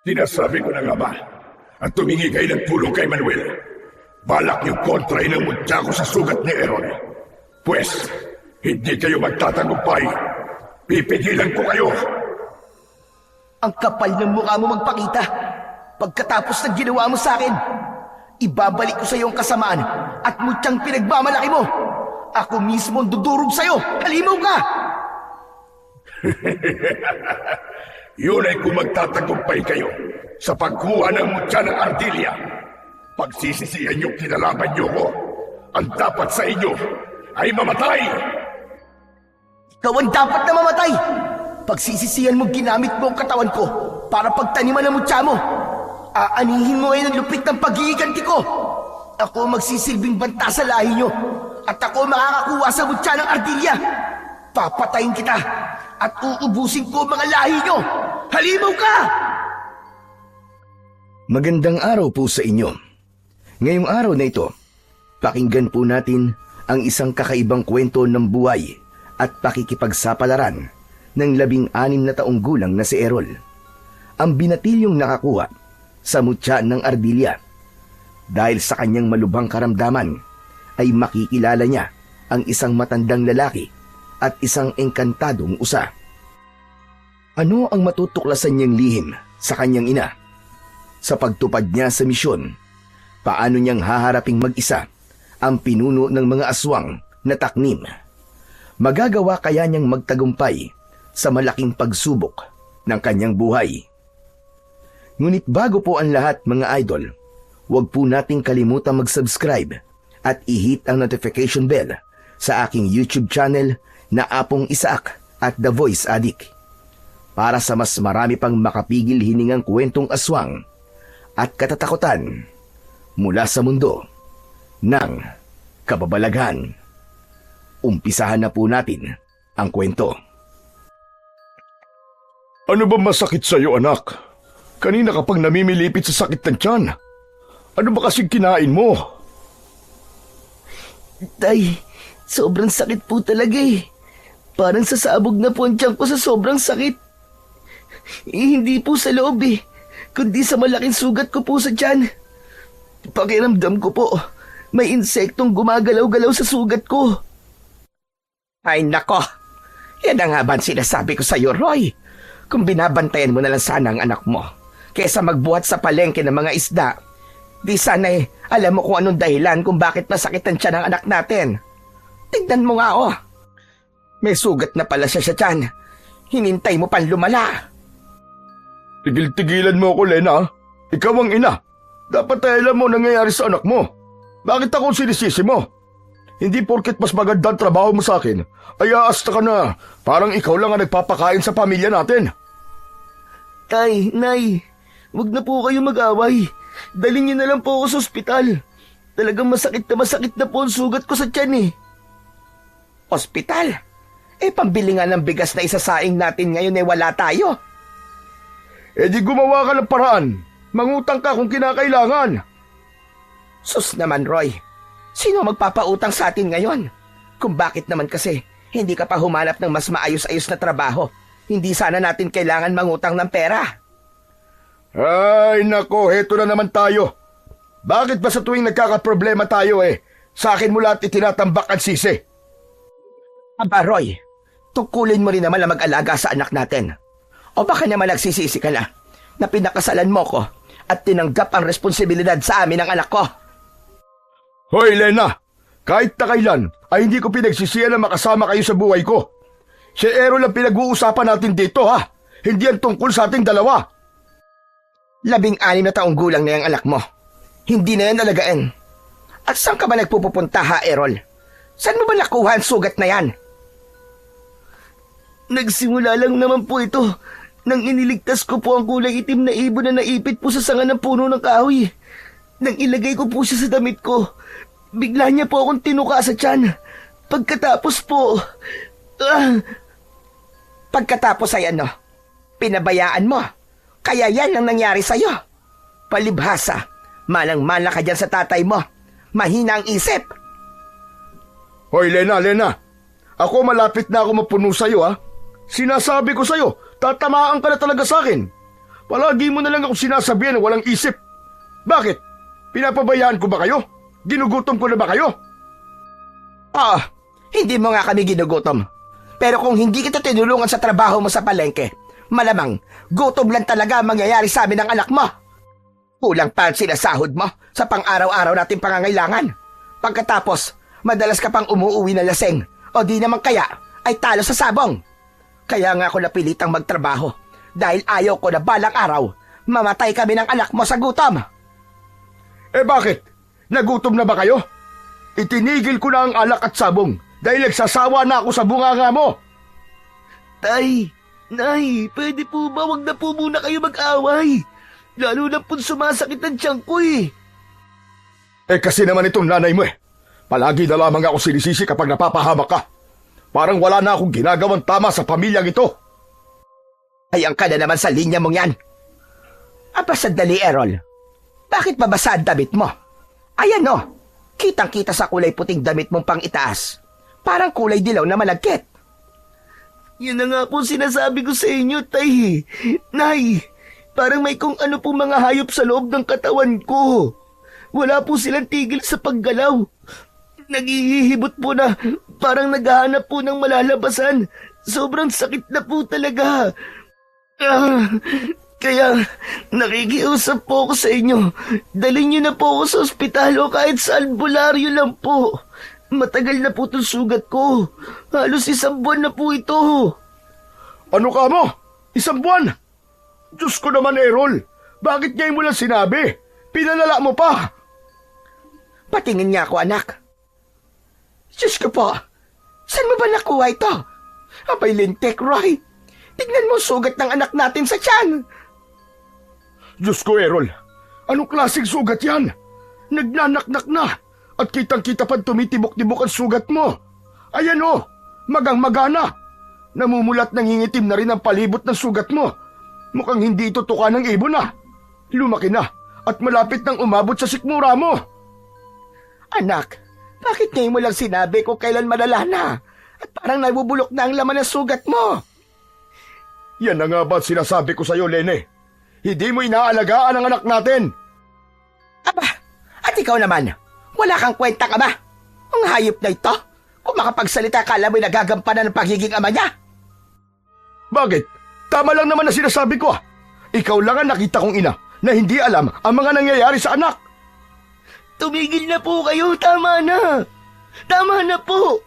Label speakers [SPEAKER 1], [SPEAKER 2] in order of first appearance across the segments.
[SPEAKER 1] Sinasabi ko na nga ba, at tumingi kayo ng tulong kay Manuel. Balak niyo kontrahin ang mutya ko sa sugat ni Aaron. Pwes, hindi kayo magtatagumpay. Pipigilan ko kayo.
[SPEAKER 2] Ang kapal ng mukha mo magpakita. Pagkatapos ng ginawa mo sa akin, ibabalik ko sa iyo ang kasamaan at mutyang pinagmamalaki mo. Ako mismo ang dudurog sa iyo. Halimaw ka!
[SPEAKER 1] Yun ay kung magtatagumpay kayo sa pagkuha ng mutya ng Ardilia. Pagsisisihan niyo kinalaban niyo ko. Ang dapat sa inyo ay mamatay!
[SPEAKER 2] Ikaw ang dapat na mamatay! Pagsisisihan mo ginamit mo ang katawan ko para pagtaniman ng mutya mo. Aanihin mo ngayon ang lupit ng pag-iiganti ko. Ako magsisilbing banta sa lahi niyo at ako makakakuha sa mutya ng Ardilia. Papatayin kita at uubusin ko mga lahi niyo. Halimaw ka!
[SPEAKER 3] Magandang araw po sa inyo. Ngayong araw na ito, pakinggan po natin ang isang kakaibang kwento ng buhay at pakikipagsapalaran ng 16 na taong gulang na si Errol. Ang binatilyong nakakuha sa mutya ng Ardilia. Dahil sa kanyang malubhang karamdaman, ay makikilala niya ang isang matandang lalaki at isang engkantadong usa. Ano ang matutuklasan niyang lihim sa kanyang ina? Sa pagtupad niya sa misyon, paano niyang haharaping mag-isa ang pinuno ng mga aswang na taknim? Magagawa kaya niyang magtagumpay sa malaking pagsubok ng kanyang buhay? Ngunit bago po ang lahat mga idol, huwag po nating kalimutan mag-subscribe at i-hit ang notification bell sa aking YouTube channel na Apong Isaak at The Voice Addict para sa mas marami pang makapigil hiningang kwentong aswang at katatakutan mula sa mundo ng kababalaghan. Umpisahan na po natin ang kwento.
[SPEAKER 1] Ano ba masakit sa'yo, anak? Kanina ka pang namimilipit sa sakit ng tiyan. Ano ba kasing kinain mo?
[SPEAKER 2] Tay, sobrang sakit po talaga eh. Parang sasabog na po ang tiyan ko sa sobrang sakit. Hindi po sa loob eh, kundi sa malaking sugat ko po sa tiyan. Pakiramdam ko po, may insektong gumagalaw-galaw sa sugat ko.
[SPEAKER 4] Ay nako, yan ang nga ba sinasabi ko sa iyo, Roy? Kung binabantayan mo na lang sana ang anak mo, kesa magbuhat sa palengke ng mga isda, di sana alam mo kung anong dahilan kung bakit masakit ang tiyan ng anak natin. Tignan mo nga oh, may sugat na pala siya sa tiyan. Hinintay mo pang lumala.
[SPEAKER 1] Tigil-tigilan mo ako, Lena. Ikaw ang ina. Dapat ay alam mo nangyayari sa anak mo. Bakit ako sinisisi mo? Hindi porket mas maganda ang trabaho mo sa akin, ay aasta ka na. Parang ikaw lang ang nagpapakain sa pamilya natin.
[SPEAKER 2] Tay, Nay, wag na po kayo mag-away. Dalhin niyo na lang po ako sa ospital. Talagang masakit na po ang sugat ko sa tiyan eh.
[SPEAKER 4] Ospital? Pambili nga ng bigas na isasaing natin ngayon wala tayo.
[SPEAKER 1] Di gumawa ka ng paraan. Mangutang ka kung kinakailangan.
[SPEAKER 4] Sus naman, Roy. Sino magpapautang sa atin ngayon? Kung bakit naman kasi hindi ka pa humanap ng mas maayos-ayos na trabaho, hindi sana natin kailangan mangutang ng pera.
[SPEAKER 1] Ay nako, heto na naman tayo. Bakit ba sa tuwing nagkakaproblema tayo sa akin mo lahat itinatambak ang sisi?
[SPEAKER 4] Aba, Roy, tungkulin mo rin naman na mag-alaga sa anak natin. O baka naman nagsisisi ka na pinakasalan mo ko at tinanggap ang responsibilidad sa amin ng anak ko.
[SPEAKER 1] Hoy, Lena! Kahit na kailan ay hindi ko pinagsisiyan na makasama kayo sa buhay ko. Si Errol ang pinag-uusapan natin dito, ha? Hindi ang tungkol sa ating dalawa.
[SPEAKER 4] 16 na taong gulang na yung anak mo. Hindi na yan alagaan. At saan ka ba nagpupunta, ha, Errol? Saan mo ba nakuha ang sugat na yan?
[SPEAKER 2] Nagsimula lang naman po ito nang iniligtas ko po ang kulay itim na ibon na naipit po sa sanga ng puno ng kahoy. Nang ilagay ko po siya sa damit ko, bigla niya po akong tinuka sa tiyan. Pagkatapos po...
[SPEAKER 4] Pagkatapos ay ano? Pinabayaan mo. Kaya yan ang nangyari sa'yo. Palibhasa, malang-mala ka dyan sa tatay mo. Mahina ang isip.
[SPEAKER 1] Hoy, Lena! Ako malapit na ako mapuno sa'yo, ha? Sinasabi ko sa'yo, tatamaan ka na talaga sa akin. Palagi mo na lang ako sinasabihan na walang isip. Bakit? Pinapabayaan ko ba kayo? Ginugutom ko na ba kayo?
[SPEAKER 4] Oo, hindi mo nga kami ginugutom. Pero kung hindi kita tinulungan sa trabaho mo sa palengke, malamang gutom lang talaga ang mangyayari sa amin ng anak mo. Kulang pa ang sinasahod mo sa pang-araw-araw nating pangangailangan. Pagkatapos, madalas ka pang umuuwi na laseng o di naman kaya ay talo sa sabong. Kaya nga ako napilitang magtrabaho dahil ayaw ko na balang araw mamatay kami ng anak mo sa gutom.
[SPEAKER 1] Eh bakit? Nagutom na ba kayo? Itinigil ko na ang alak at sabong dahil nagsasawa na ako sa bunganga mo.
[SPEAKER 2] Tay, Nay, pwede po ba wag na po muna kayo mag-away? Lalo na po sumasakit ang tiyan ko eh.
[SPEAKER 1] Eh kasi naman itong nanay mo eh. Palagi na lamang ako sinisisi kapag napapahamak ka. Parang wala na akong ginagawang tama sa pamilyang ito.
[SPEAKER 4] Ayan ka na naman sa linya mong yan. Aba sandali, Errol. Bakit babasa ang damit mo? Ayan o, kitang-kita sa kulay puting damit mong pang itaas. Parang kulay dilaw na malagkit.
[SPEAKER 2] Yun na nga po sinasabi ko sa inyo, Tay. Nay, parang may kung ano po mga hayop sa loob ng katawan ko. Wala po silang tigil sa paggalaw. Naghihibot po na parang naghahanap po ng malalabasan. Sobrang sakit na po talaga. Kaya nakikiusap po ako sa inyo. Dalhin niyo na po ako sa ospital o kahit sa albularyo lang po. Matagal na po itong sugat ko. Halos 1 buwan na po ito.
[SPEAKER 1] Ano ka mo? 1 buwan? Diyos ko naman, Errol. Bakit ngayon mo lang sinabi? Pinalala mo pa.
[SPEAKER 4] Patingin niya ako, anak. Diyos ko po, saan mo ba nakuha ito? Abay lintik, Roy. Tignan mo sugat ng anak natin sa tiyan.
[SPEAKER 1] Diyos ko, Errol. Anong klaseng sugat yan? Nagnanaknak na. At kitang-kita pa tumitibok-tibok ang sugat mo. Ayan o, magang-magana. Namumulat nangingitim na rin ang palibot ng sugat mo. Mukhang hindi ito tuka ng ibon na. Lumaki na at malapit nang umabot sa sikmura mo.
[SPEAKER 4] Anak, bakit ngayon mo lang sinabi kung kailan malala na? At parang nabubulok na ang laman ng sugat mo.
[SPEAKER 1] Yan na nga ba sinasabi ko sa'yo, Lene? Hindi mo inaalagaan ang anak natin.
[SPEAKER 4] Aba, at ikaw naman, wala kang kwenta ka ba? Ang hayop na ito, kung makapagsalita ka alam mo'y nagagampanan ng pagiging ama niya.
[SPEAKER 1] Bakit? Tama lang naman na sinasabi ko. Ikaw lang ang nakita kong ina na hindi alam ang mga nangyayari sa anak.
[SPEAKER 2] Tumigil na po kayo, tama na. Tama na po.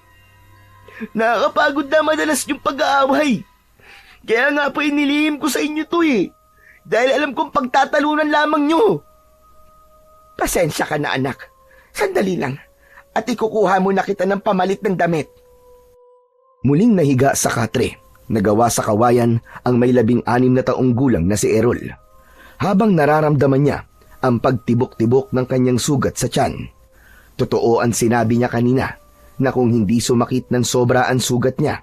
[SPEAKER 2] Nakakapagod na madalas yung pag-aaway. Kaya nga po inilihim ko sa inyo to eh. Dahil alam kong pagtatalunan lamang nyo.
[SPEAKER 4] Pasensya ka na, anak. Sandali lang. At ikukuha mo na kita ng pamalit ng damit.
[SPEAKER 3] Muling nahiga sa katre, nagawa sa kawayan ang may 16 na taong gulang na si Errol. Habang nararamdaman niya ang pagtibok-tibok ng kanyang sugat sa tiyan. Totoo ang sinabi niya kanina na kung hindi sumakit ng sobra ang sugat niya,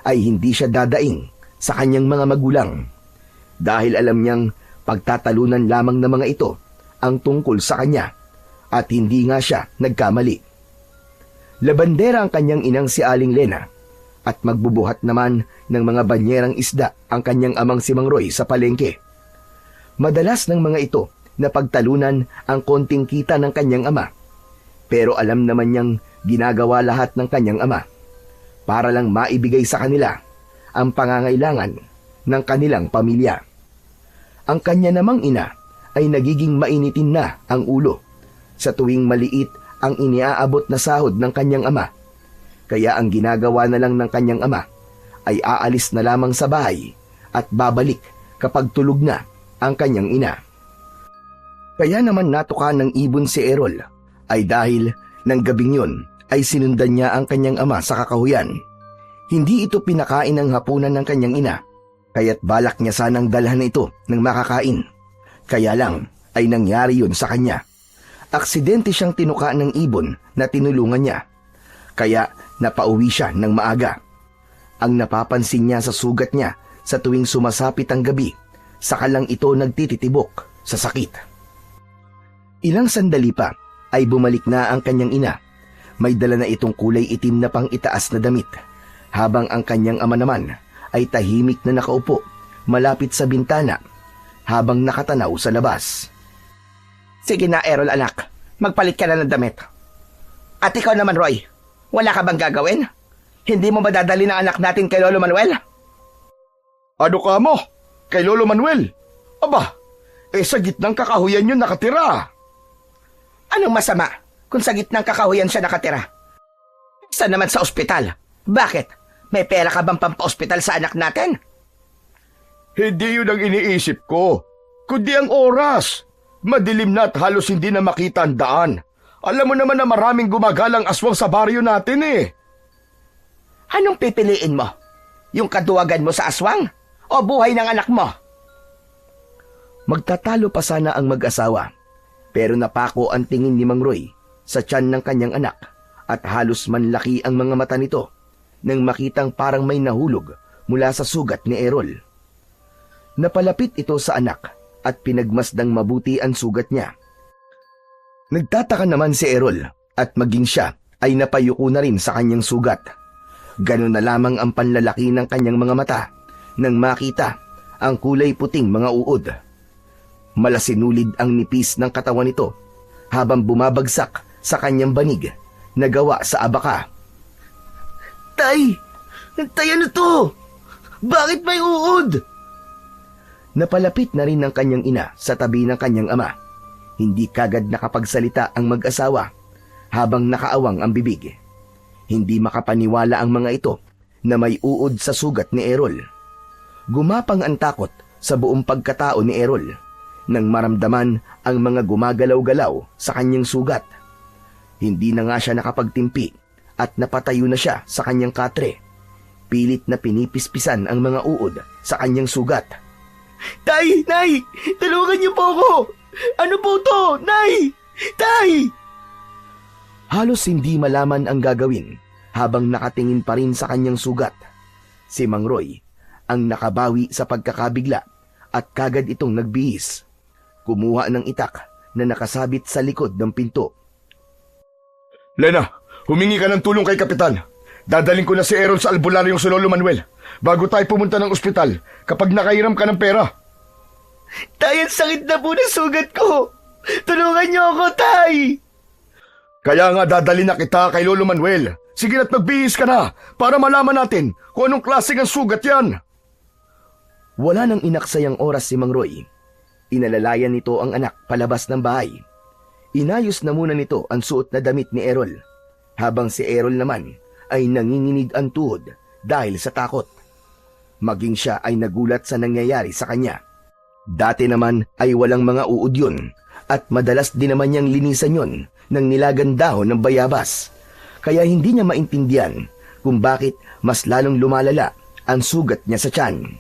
[SPEAKER 3] ay hindi siya dadaing sa kanyang mga magulang. Dahil alam niyang pagtatalunan lamang ng mga ito ang tungkol sa kanya at hindi nga siya nagkamali. Labandera ang kanyang inang si Aling Lena at magbubuhat naman ng mga banyerang isda ang kanyang amang si Mang Roy sa palengke. Madalas ng mga ito na pagtalunan ang konting kita ng kanyang ama. Pero alam naman niyang ginagawa lahat ng kanyang ama para lang maibigay sa kanila ang pangangailangan ng kanilang pamilya. Ang kanya namang ina ay nagiging mainitin na ang ulo sa tuwing maliit ang iniaabot na sahod ng kanyang ama. Kaya ang ginagawa na lang ng kanyang ama ay aalis na lamang sa bahay at babalik kapag tulog na ang kanyang ina. Kaya naman natuka ng ibon si Errol ay dahil ng gabing yon ay sinundan niya ang kanyang ama sa kakahuyan. Hindi ito pinakain ng hapunan ng kanyang ina, kaya't balak niya sanang dalhan ito ng makakain. Kaya lang ay nangyari yun sa kanya. Aksidente siyang tinuka ng ibon na tinulungan niya, kaya napauwi siya ng maaga. Ang napapansin niya sa sugat niya sa tuwing sumasapit ang gabi, saka lang ito nagtititibok sa sakit. Ilang sandali pa ay bumalik na ang kanyang ina. May dala na itong kulay itim na pang itaas na damit, habang ang kanyang ama naman ay tahimik na nakaupo malapit sa bintana habang nakatanaw sa labas.
[SPEAKER 4] Sige na, Errol anak. Magpalit ka na ng damit. At ikaw naman, Roy. Wala ka bang gagawin? Hindi mo ba dadali ng anak natin kay Lolo Manuel?
[SPEAKER 1] Ano ka mo? Kay Lolo Manuel? Aba, sa gitnang kakahuyan yun nakatira.
[SPEAKER 4] Anong masama kung sa gitnang kakahuyan siya nakatira? Saan naman sa ospital? Bakit? May pera ka bang pampa-ospital sa anak natin?
[SPEAKER 1] Hindi yun ang iniisip ko, kundi ang oras. Madilim na at halos hindi na makita ang daan. Alam mo naman na maraming gumagalang aswang sa baryo natin eh.
[SPEAKER 4] Anong pipiliin mo? Yung kaduwagan mo sa aswang? O buhay ng anak mo?
[SPEAKER 3] Magtatalo pa sana ang mag-asawa, pero napako ang tingin ni Mang Roy sa tiyan ng kanyang anak at halos manlaki ang mga mata nito nang makitang parang may nahulog mula sa sugat ni Errol. Napalapit ito sa anak at pinagmasdang mabuti ang sugat niya. Nagtataka naman si Errol at maging siya ay napayuko na rin sa kanyang sugat. Ganun na lamang ang panlalaki ng kanyang mga mata nang makita ang kulay puting mga uod. Malasinulid ang nipis ng katawan nito habang bumabagsak sa kanyang banig na gawa sa abaka.
[SPEAKER 2] Tay! Tay, ano to? Bakit may uod?
[SPEAKER 3] Napalapit na rin ng kanyang ina sa tabi ng kanyang ama. Hindi kagad nakapagsalita ang mag-asawa habang nakaawang ang bibig. Hindi makapaniwala ang mga ito na may uod sa sugat ni Errol. Gumapang ang takot sa buong pagkatao ni Errol nang maramdaman ang mga gumagalaw-galaw sa kanyang sugat. Hindi na nga siya nakapagtimpi at napatayo na siya sa kanyang katre. Pilit na pinipispisan ang mga uod sa kanyang sugat.
[SPEAKER 2] Tay! Nay! Tulungan niyo po ako! Ano po to? Nay! Tay!
[SPEAKER 3] Halos hindi malaman ang gagawin habang nakatingin pa rin sa kanyang sugat. Si Mang Roy ang nakabawi sa pagkakabigla at kagad itong nagbihis. Kumuha ng itak na nakasabit sa likod ng pinto.
[SPEAKER 1] Lena, humingi ka ng tulong kay Kapitan. Dadaling ko na si Errol sa albularyong si Lolo Manuel bago tayo pumunta ng ospital kapag nakahiram ka ng pera.
[SPEAKER 2] Tay, ang sakit na po ng sugat ko! Tulungan niyo ako, Tay!
[SPEAKER 1] Kaya nga dadali na kita kay Lolo Manuel. Sige na't magbihis ka na para malaman natin kung anong klaseng ang sugat yan.
[SPEAKER 3] Wala nang inaksayang oras si Mang Roy. Inalalayan nito ang anak palabas ng bahay. Inayos na muna nito ang suot na damit ni Errol, habang si Errol naman ay nanginginig ang tuhod dahil sa takot. Maging siya ay nagulat sa nangyayari sa kanya. Dati naman ay walang mga uod yun at madalas din naman niyang linisan yun ng nilagang dahon ng bayabas. Kaya hindi niya maintindihan kung bakit mas lalong lumalala ang sugat niya sa tiyan.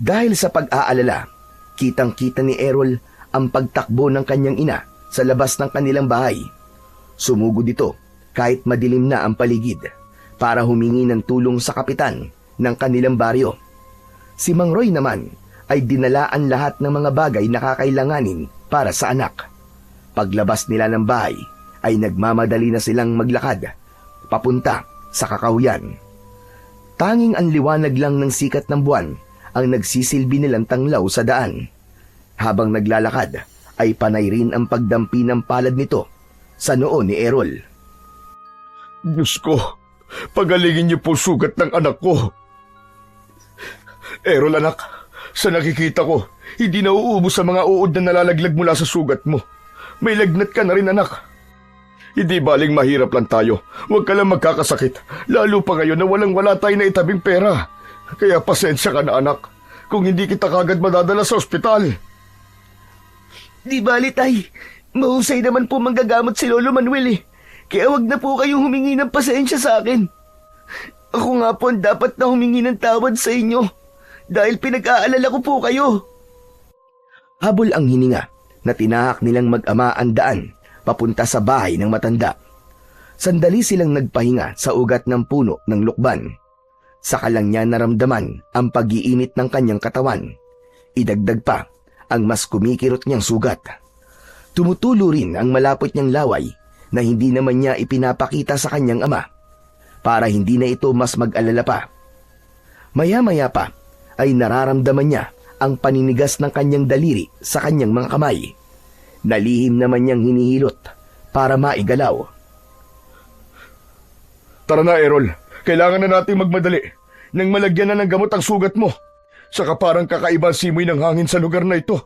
[SPEAKER 3] Dahil sa pag-aalala, kitang-kita ni Errol ang pagtakbo ng kanyang ina sa labas ng kanilang bahay. Sumugod ito kahit madilim na ang paligid para humingi ng tulong sa kapitan ng kanilang baryo. Si Mang Roy naman ay dinalaan lahat ng mga bagay na kakailanganin para sa anak. Paglabas nila ng bahay ay nagmamadali na silang maglakad papunta sa kakahuyan. Tanging ang liwanag lang ng sikat ng buwan ang nagsisilbi nilang tanglaw sa daan. Habang naglalakad ay panay rin ang pagdampi ng palad nito sa noo ni Errol.
[SPEAKER 1] Diyos ko, pagalingin niyo po sugat ng anak ko. Errol anak, sa nakikita ko, hindi na uubos sa mga uod na nalalaglag mula sa sugat mo. May lagnat ka na rin anak. Hindi baling mahirap lang tayo. Huwag ka lang magkakasakit. Lalo pa ngayon na walang-wala tayo na itabing pera. Kaya pasensya ka na anak. Kung hindi kita kagad madadala sa ospital.
[SPEAKER 2] Di bali, Tay. Mahusay naman po manggagamot si Lolo Manuel eh. Kaya wag na po kayong humingi ng pasensya sa akin. Ako nga po ang dapat na humingi ng tawad sa inyo. Dahil pinag-aalala ko po kayo.
[SPEAKER 3] Habol ang hininga na tinahak nilang mag-ama ang daan papunta sa bahay ng matanda. Sandali silang nagpahinga sa ugat ng puno ng lukban. Saka lang niya naramdaman ang pag-iinit ng kanyang katawan. Idagdag pa ang mas kumikirot niyang sugat. Tumutulo rin ang malapot niyang laway na hindi naman niya ipinapakita sa kanyang ama para hindi na ito mas mag-alala pa. Maya-maya pa ay nararamdaman niya ang paninigas ng kanyang daliri sa kanyang mga kamay. Nalihim naman niyang hinihilot para maigalaw.
[SPEAKER 1] Tara na, Errol. Kailangan na nating magmadali. Nang malagyan na ng gamot ang sugat mo. Saka parang kakaiba ang simoy ng hangin sa lugar na ito.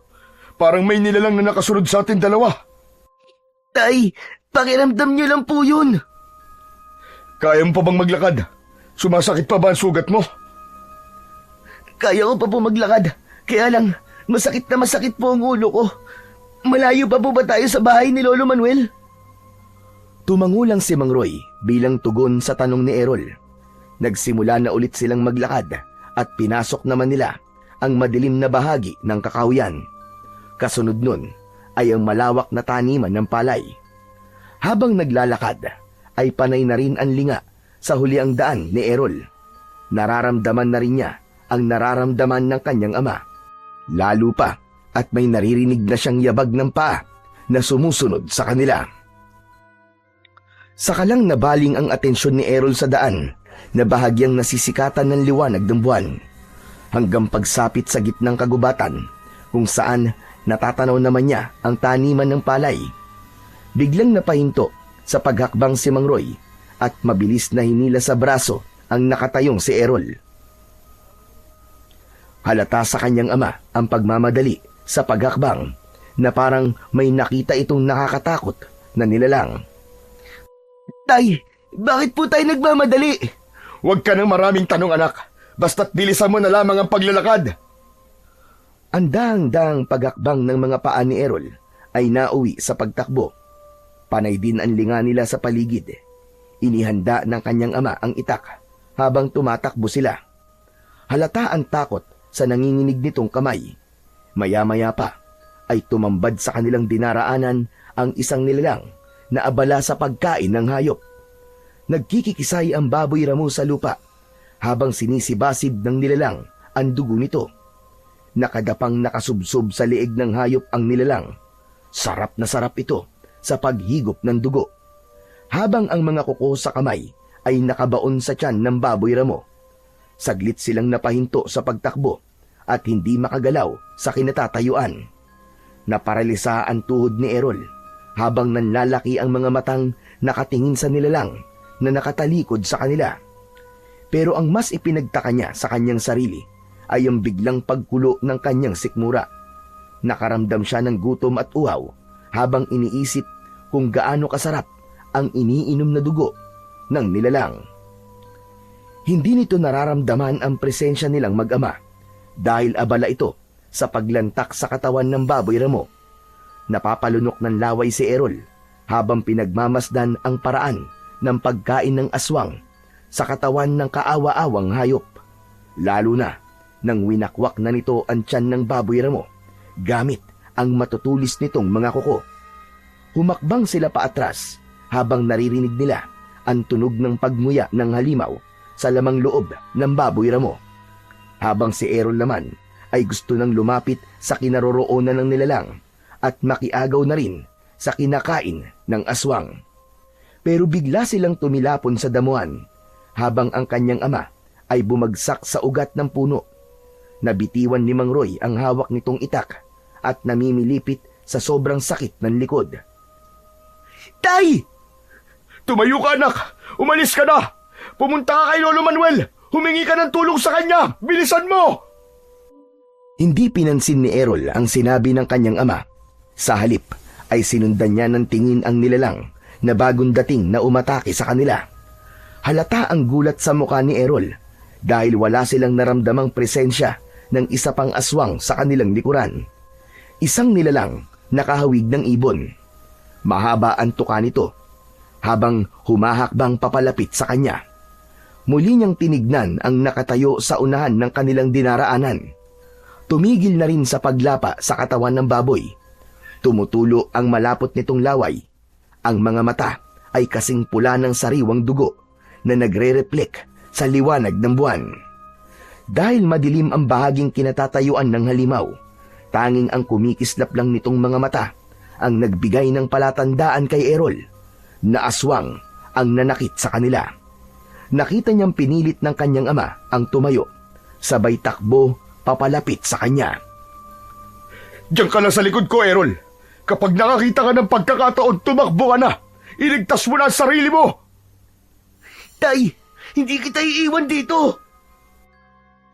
[SPEAKER 1] Parang may nilalang na nakasunod sa atin dalawa.
[SPEAKER 2] Tay, pakiramdam niyo lang po yun.
[SPEAKER 1] Kaya mo pa bang maglakad? Sumasakit pa ba ang sugat mo?
[SPEAKER 2] Kaya ko pa po maglakad. Kaya lang, masakit na masakit po ang ulo ko. Malayo pa po ba tayo sa bahay ni Lolo Manuel?
[SPEAKER 3] Tumangulang si Mang Roy bilang tugon sa tanong ni Errol. Nagsimula na ulit silang maglakad at pinasok naman nila ang madilim na bahagi ng kakahuyan. Kasunod nun ay ang malawak na taniman ng palay. Habang naglalakad ay panay na rin ang linga sa huli ang daan ni Errol. Nararamdaman na rin niya ang nararamdaman ng kanyang ama. Lalo pa at may naririnig na siyang yabag ng paa na sumusunod sa kanila. Sakalang nabaling ang atensyon ni Errol sa daan na bahagyang nasisikatan ng liwanag ng buwan hanggang pagsapit sa gitnang kagubatan kung saan natatanaw naman niya ang taniman ng palay. Biglang napahinto sa paghakbang si Mang Roy at mabilis na hinila sa braso ang nakatayong si Errol. Halata sa kanyang ama ang pagmamadali sa paghakbang na parang may nakita itong nakakatakot na nilalang.
[SPEAKER 2] Tay, bakit po tayo nagmamadali?
[SPEAKER 1] Huwag ka ng maraming tanong, anak. Basta't bilisan mo na lamang ang paglalakad.
[SPEAKER 3] Ang daang-daang paghakbang ng mga paa ni Errol ay nauwi sa pagtakbo. Panay din ang linga nila sa paligid. Inihanda ng kanyang ama ang itak habang tumatakbo sila. Halata ang takot sa nanginginig nitong kamay. Maya-maya pa ay tumambad sa kanilang dinaraanan ang isang nilalang na abala sa pagkain ng hayop. Nagkikikisay ang baboy ramo sa lupa habang sinisibasib ng nilalang ang dugo nito. Nakadapang nakasubsob sa liig ng hayop ang nilalang. Sarap na sarap ito sa paghigop ng dugo. Habang ang mga kuko sa kamay ay nakabaon sa tiyan ng baboy ramo. Saglit silang napahinto sa pagtakbo at hindi makagalaw sa kinatatayuan. Naparalisa ang tuhod ni Errol habang nanlalaki ang mga matang nakatingin sa nilalang na nakatalikod sa kanila. Pero ang mas ipinagtaka niya sa kanyang sarili ay ang biglang pagkulo ng kanyang sikmura. Nakaramdam siya ng gutom at uhaw habang iniisip kung gaano kasarap ang iniinom na dugo ng nilalang. Hindi nito nararamdaman ang presensya nilang mag-ama dahil abala ito sa paglantak sa katawan ng baboy ramo. Napapalunok ng laway si Errol habang pinagmamasdan ang paraan ng pagkain ng aswang sa katawan ng kaawa-awang hayop. Lalo na nang winakwak na nito ang tiyan ng baboy ramo gamit ang matutulis nitong mga kuko. Humakbang sila paatras habang naririnig nila ang tunog ng pagmuya ng halimaw sa lamang loob ng baboy ramo. Habang si Errol naman ay gusto nang lumapit sa kinaroroonan ng nilalang at makiagaw na rin sa kinakain ng aswang. Pero bigla silang tumilapon sa damuhan habang ang kanyang ama ay bumagsak sa ugat ng puno. Nabitiwan ni Mang Roy ang hawak nitong itak at namimilipit sa sobrang sakit ng likod.
[SPEAKER 2] Tay!
[SPEAKER 1] Tumayo ka, anak! Umalis ka na! Pumunta ka kay Lolo Manuel! Humingi ka ng tulong sa kanya! Bilisan mo!
[SPEAKER 3] Hindi pinansin ni Errol ang sinabi ng kanyang ama. Sa halip ay sinundan niya ng tingin ang nilalang na bagong dating na umatake sa kanila. Halata ang gulat sa mukha ni Errol dahil wala silang naramdamang presensya ng isa pang aswang sa kanilang likuran. Isang nilalang nakahawig ng ibon. Mahaba ang tuka nito habang humahakbang papalapit sa kanya. Muli niyang tinignan ang nakatayo sa unahan ng kanilang dinaraanan. Tumigil na rin sa paglapa sa katawan ng baboy. Tumutulo ang malapot nitong laway. Ang mga mata ay kasing pula ng sariwang dugo na nagre-reflect sa liwanag ng buwan. Dahil madilim ang bahaging kinatatayuan ng halimaw, tanging ang kumikislap lang nitong mga mata ang nagbigay ng palatandaan kay Errol na aswang ang nanakit sa kanila. Nakita niyang pinilit ng kanyang ama ang tumayo. Sabay takbo papalapit sa kanya.
[SPEAKER 1] Diyan ka lang sa likod ko, Errol. Kapag nakakita ka ng pagkakataon, tumakbo ka na. Iligtas mo na ang sarili mo.
[SPEAKER 2] Tay, hindi kita iiwan dito.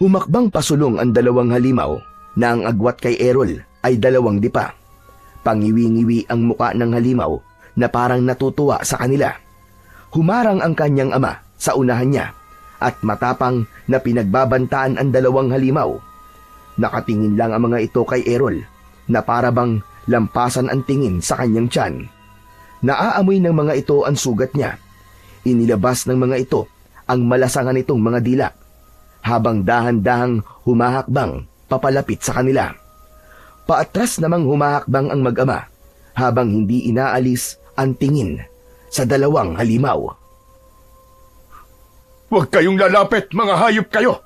[SPEAKER 3] Humakbang pasulong ang dalawang halimaw na ang agwat kay Errol ay dalawang dipa. Pangiwi-ngiwi ang muka ng halimaw na parang natutuwa sa kanila. Humarang ang kanyang ama sa unahan niya at matapang na pinagbabantaan ang dalawang halimaw. Nakatingin lang ang mga ito kay Errol na parabang lampasan ang tingin sa kanyang tiyan. Naaamoy ng mga ito ang sugat niya. Inilabas ng mga ito ang malasangan nitong mga dila habang dahan-dahang humahakbang papalapit sa kanila. Paatras namang humahakbang ang mag-ama habang hindi inaalis ang tingin sa dalawang halimaw.
[SPEAKER 1] Huwag kayong lalapit, mga hayop kayo.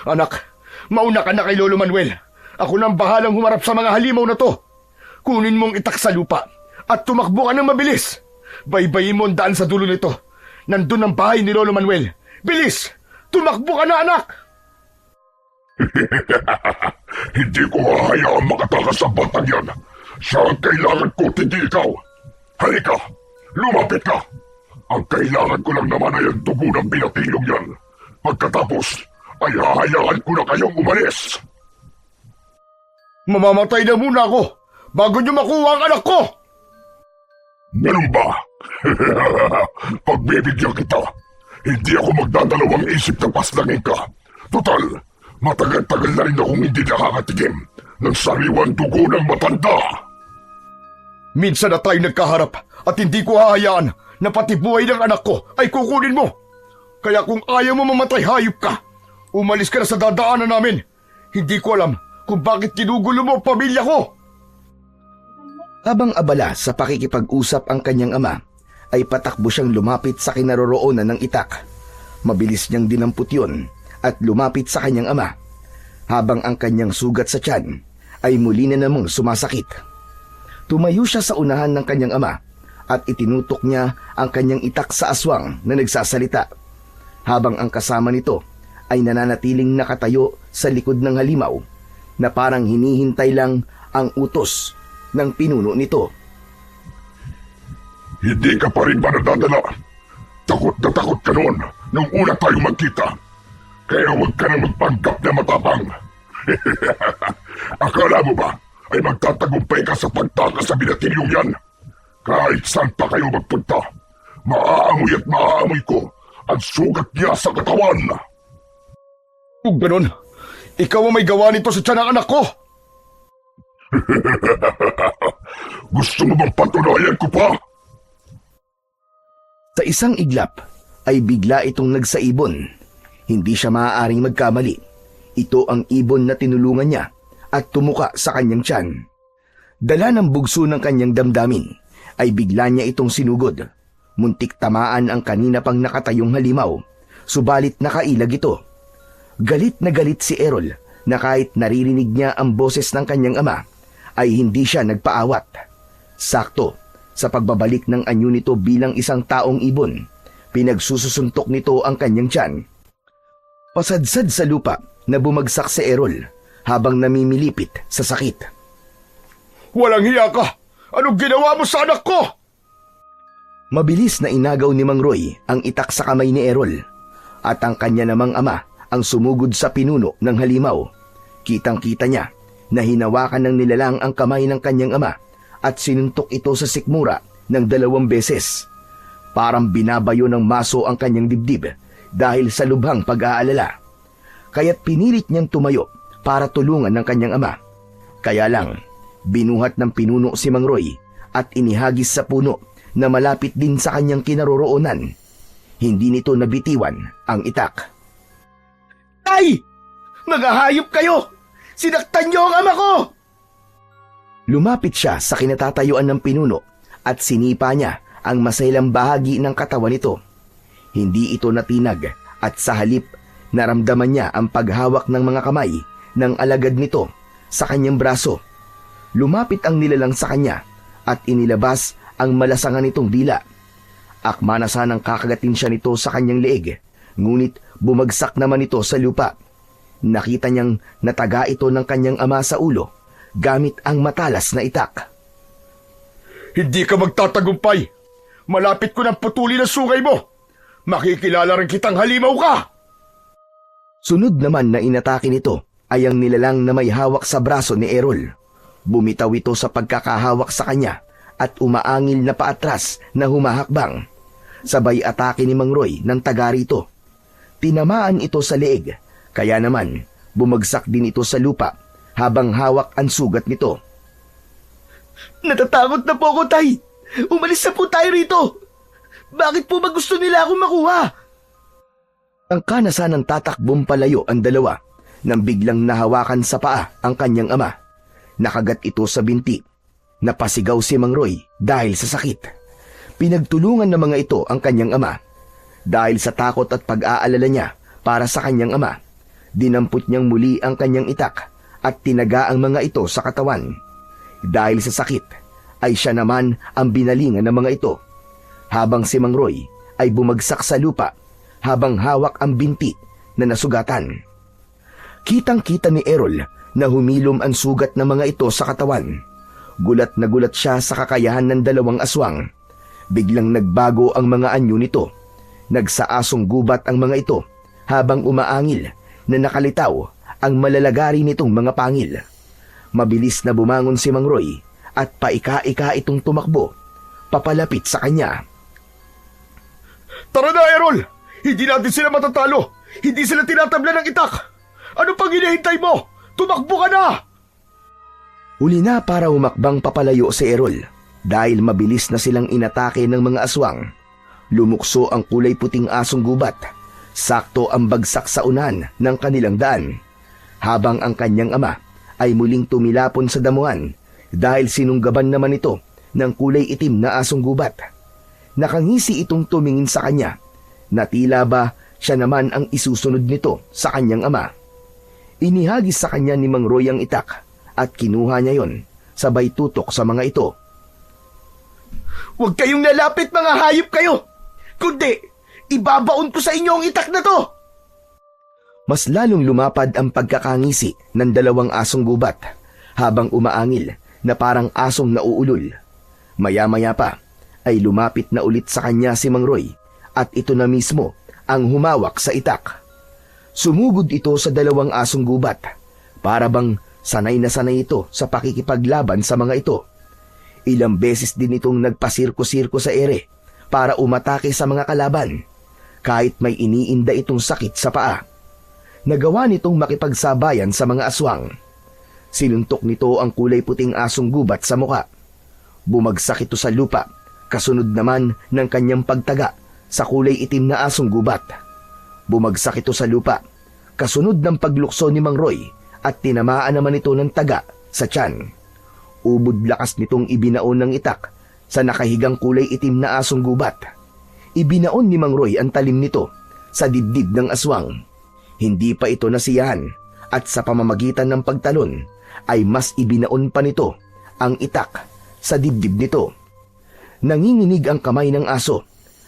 [SPEAKER 1] Anak, mauna ka na kay Lolo Manuel. Ako nang bahalang humarap sa mga halimaw na to. Kunin mong itak sa lupa at tumakbo ka ng mabilis. Baybayin mo ang daan sa dulo nito. Nandun ang bahay ni Lolo Manuel. Bilis! Tumakbo ka na, anak!
[SPEAKER 5] Hindi ko hahayaang makatakas sa batang yan. Siya ang kailangan ko, hindi ikaw. Halika, lumapit ka. Ang kailangan ko lang naman ay ang dugo ng binatilyong yan. Pagkatapos, ay hahayaan ko na kayong umalis.
[SPEAKER 1] Mamamatay na muna ako bago niyo makuha ang anak ko!
[SPEAKER 5] Ganun ba? Pagbibigyan kita. Hindi ako magdadalawang isip na paslangin ka. Total, matagal-tagal na rin akong hindi nakakatigim ng sariwang dugo ng matanda.
[SPEAKER 1] Minsan na tayo nagkaharap at hindi ko hahayaan na pati buhay ng anak ko ay kukunin mo. Kaya kung ayaw mo mamatay, hayop ka. Umalis ka na sa dadaanan namin. Hindi ko alam kung bakit ginugulo mo ang pamilya ko.
[SPEAKER 3] Habang abala sa pakikipag-usap ang kanyang ama, ay patakbo siyang lumapit sa kinaroroonan ng itak. Mabilis niyang dinamput yun at lumapit sa kanyang ama, habang ang kanyang sugat sa tiyan ay muli na namang sumasakit. Tumayo siya sa unahan ng kanyang ama at itinutok niya ang kanyang itak sa aswang na nagsasalita, habang ang kasama nito ay nananatiling nakatayo sa likod ng halimaw na parang hinihintay lang ang utos ng pinuno nito.
[SPEAKER 5] Hindi ka pa rin ba nadadala? Takot na takot ka noon nung una tayo magkita. Kaya huwag ka na magpanggap na matapang. Akala mo ba ay magtatagumpay ka sa pagtakas sa binatilyong yan? Kahit saan pa kayo magpunta, maaamoy at maaamoy ko ang sugat niya sa katawan.
[SPEAKER 1] Kung ganun, ikaw ang may gawa nito sa tiyan ng anak ko.
[SPEAKER 5] Gusto mo bang patunayan ko pa?
[SPEAKER 3] Sa isang iglap ay bigla itong nagsaibon. Hindi siya maaaring magkamali. Ito ang ibon na tinulungan niya at tumuka sa kanyang tiyan. Dala ng bugso ng kanyang damdamin ay bigla niya itong sinugod. Muntik tamaan ang kanina pang nakatayong halimaw, subalit nakailag ito. Galit na galit si Errol na kahit naririnig niya ang boses ng kanyang ama ay hindi siya nagpaawat. Sakto, sa pagbabalik ng anyo nito bilang isang taong ibon, pinagsususuntok nito ang kanyang tiyan. Pasadsad sa lupa na bumagsak si Errol habang namimilipit sa sakit.
[SPEAKER 1] Walang hiya ka! Anong ginawa mo sa anak ko?
[SPEAKER 3] Mabilis na inagaw ni Mang Roy ang itak sa kamay ni Errol at ang kanya namang ama ang sumugod sa pinuno ng halimaw. Kitang-kita niya na hinawakan ng nilalang ang kamay ng kanyang ama at sinuntok ito sa sikmura ng 2 beses. Parang binabayo ng maso ang kanyang dibdib dahil sa lubhang pag-aalala. Kaya't pinilit niyang tumayo para tulungan ng kanyang ama. Kaya lang, binuhat ng pinuno si Mang Roy at inihagis sa puno na malapit din sa kanyang kinaroroonan. Hindi nito nabitiwan ang itak.
[SPEAKER 2] Tay! Mga hayop kayo! Sinaktan niyo ang ama ko!
[SPEAKER 3] Lumapit siya sa kinatatayuan ng pinuno at sinipa niya ang masailang bahagi ng katawan nito. Hindi ito natinag at sa halip naramdaman niya ang paghawak ng mga kamay ng alagad nito sa kanyang braso. Lumapit ang nilalang sa kanya at inilabas ang malasangan nitong dila. Akma na sanang kakagatin siya nito sa kanyang leeg, ngunit bumagsak naman ito sa lupa. Nakita niyang nataga ito ng kanyang ama sa ulo gamit ang matalas na itak.
[SPEAKER 1] Hindi ka magtatagumpay. Malapit ko ng putulin ang sungay mo. Makikilala rin kitang halimaw ka.
[SPEAKER 3] Sunod naman na inatake nito ay ang nilalang na may hawak sa braso ni Errol. Bumitaw ito sa pagkakahawak sa kanya at umaangil na paatras na humahakbang. Sabay atake ni Mang Roy ng taga rito. Tinamaan ito sa leeg, kaya naman bumagsak din ito sa lupa habang hawak ang sugat nito.
[SPEAKER 2] Natatakot na po ako, Tay. Umalis na po tayo rito. Bakit po ba gusto nila akong makuha?
[SPEAKER 3] Ang kanasanang tatakbong palayo ang dalawa nang biglang nahawakan sa paa ang kanyang ama. Nakagat ito sa binti. Napasigaw si Mang Roy dahil sa sakit. Pinagtulungan ng mga ito ang kanyang ama. Dahil sa takot at pag-aalala niya para sa kanyang ama, dinampot niyang muli ang kanyang itak at tinaga ang mga ito sa katawan. Dahil sa sakit, ay siya naman ang binalingan ng mga ito. Habang si Mang Roy ay bumagsak sa lupa habang hawak ang binti na nasugatan. Kitang-kita ni Errol na humilom ang sugat ng mga ito sa katawan. Gulat na gulat siya sa kakayahan ng dalawang aswang. Biglang nagbago ang mga anyo nito. Nagsaasong gubat ang mga ito habang umaangil na nakalitaw ang malalagari nitong mga pangil. Mabilis na bumangon si Mang Roy at paika-ika itong tumakbo, papalapit sa kanya.
[SPEAKER 1] Tara na, Errol! Hindi natin sila matatalo! Hindi sila tinatabla ng itak! Ano pang hinihintay mo? Tumakbo ka na!
[SPEAKER 3] Uli na para humakbang papalayo si Errol dahil mabilis na silang inatake ng mga aswang. Lumukso ang kulay puting asong gubat. Sakto ang bagsak sa unan ng kanilang daan. Habang ang kanyang ama ay muling tumilapon sa damuhan dahil sinunggaban naman ito ng kulay itim na asong gubat. Nakangisi itong tumingin sa kanya na tila ba siya naman ang isusunod nito sa kanyang ama. Inihagis sa kanya ni Mang Roy ang itak at kinuha niya yon sabay tutok sa mga ito.
[SPEAKER 2] Huwag kayong lalapit, mga hayop kayo! Kundi, ibabaon ko sa inyo ang itak na to!
[SPEAKER 3] Mas lalong lumapad ang pagkakangisi ng dalawang asong gubat habang umaangil na parang asong nauulol. Maya-maya pa ay lumapit na ulit sa kanya si Mang Roy at ito na mismo ang humawak sa itak. Sumugod ito sa dalawang asong gubat para bang sanay na sanay ito sa pakikipaglaban sa mga ito. Ilang beses din itong nagpasirko-sirko sa ere para umatake sa mga kalaban kahit may iniinda itong sakit sa paa. Nagawa nitong makipagsabayan sa mga aswang. Sinuntok nito ang kulay puting asong gubat sa muka. Bumagsak ito sa lupa, kasunod naman ng kanyang pagtaga sa kulay itim na asong gubat. Bumagsak ito sa lupa, kasunod ng paglukso ni Mang Roy at tinamaan naman ito ng taga sa tiyan. Ubod lakas nitong ibinaon ng itak sa nakahigang kulay itim na asong gubat. Ibinaon ni Mang Roy ang talim nito sa dibdib ng aswang. Hindi pa ito nasiyahan at sa pamamagitan ng pagtalon ay mas ibinaon pa nito ang itak sa dibdib nito. Nanginginig ang kamay ng aso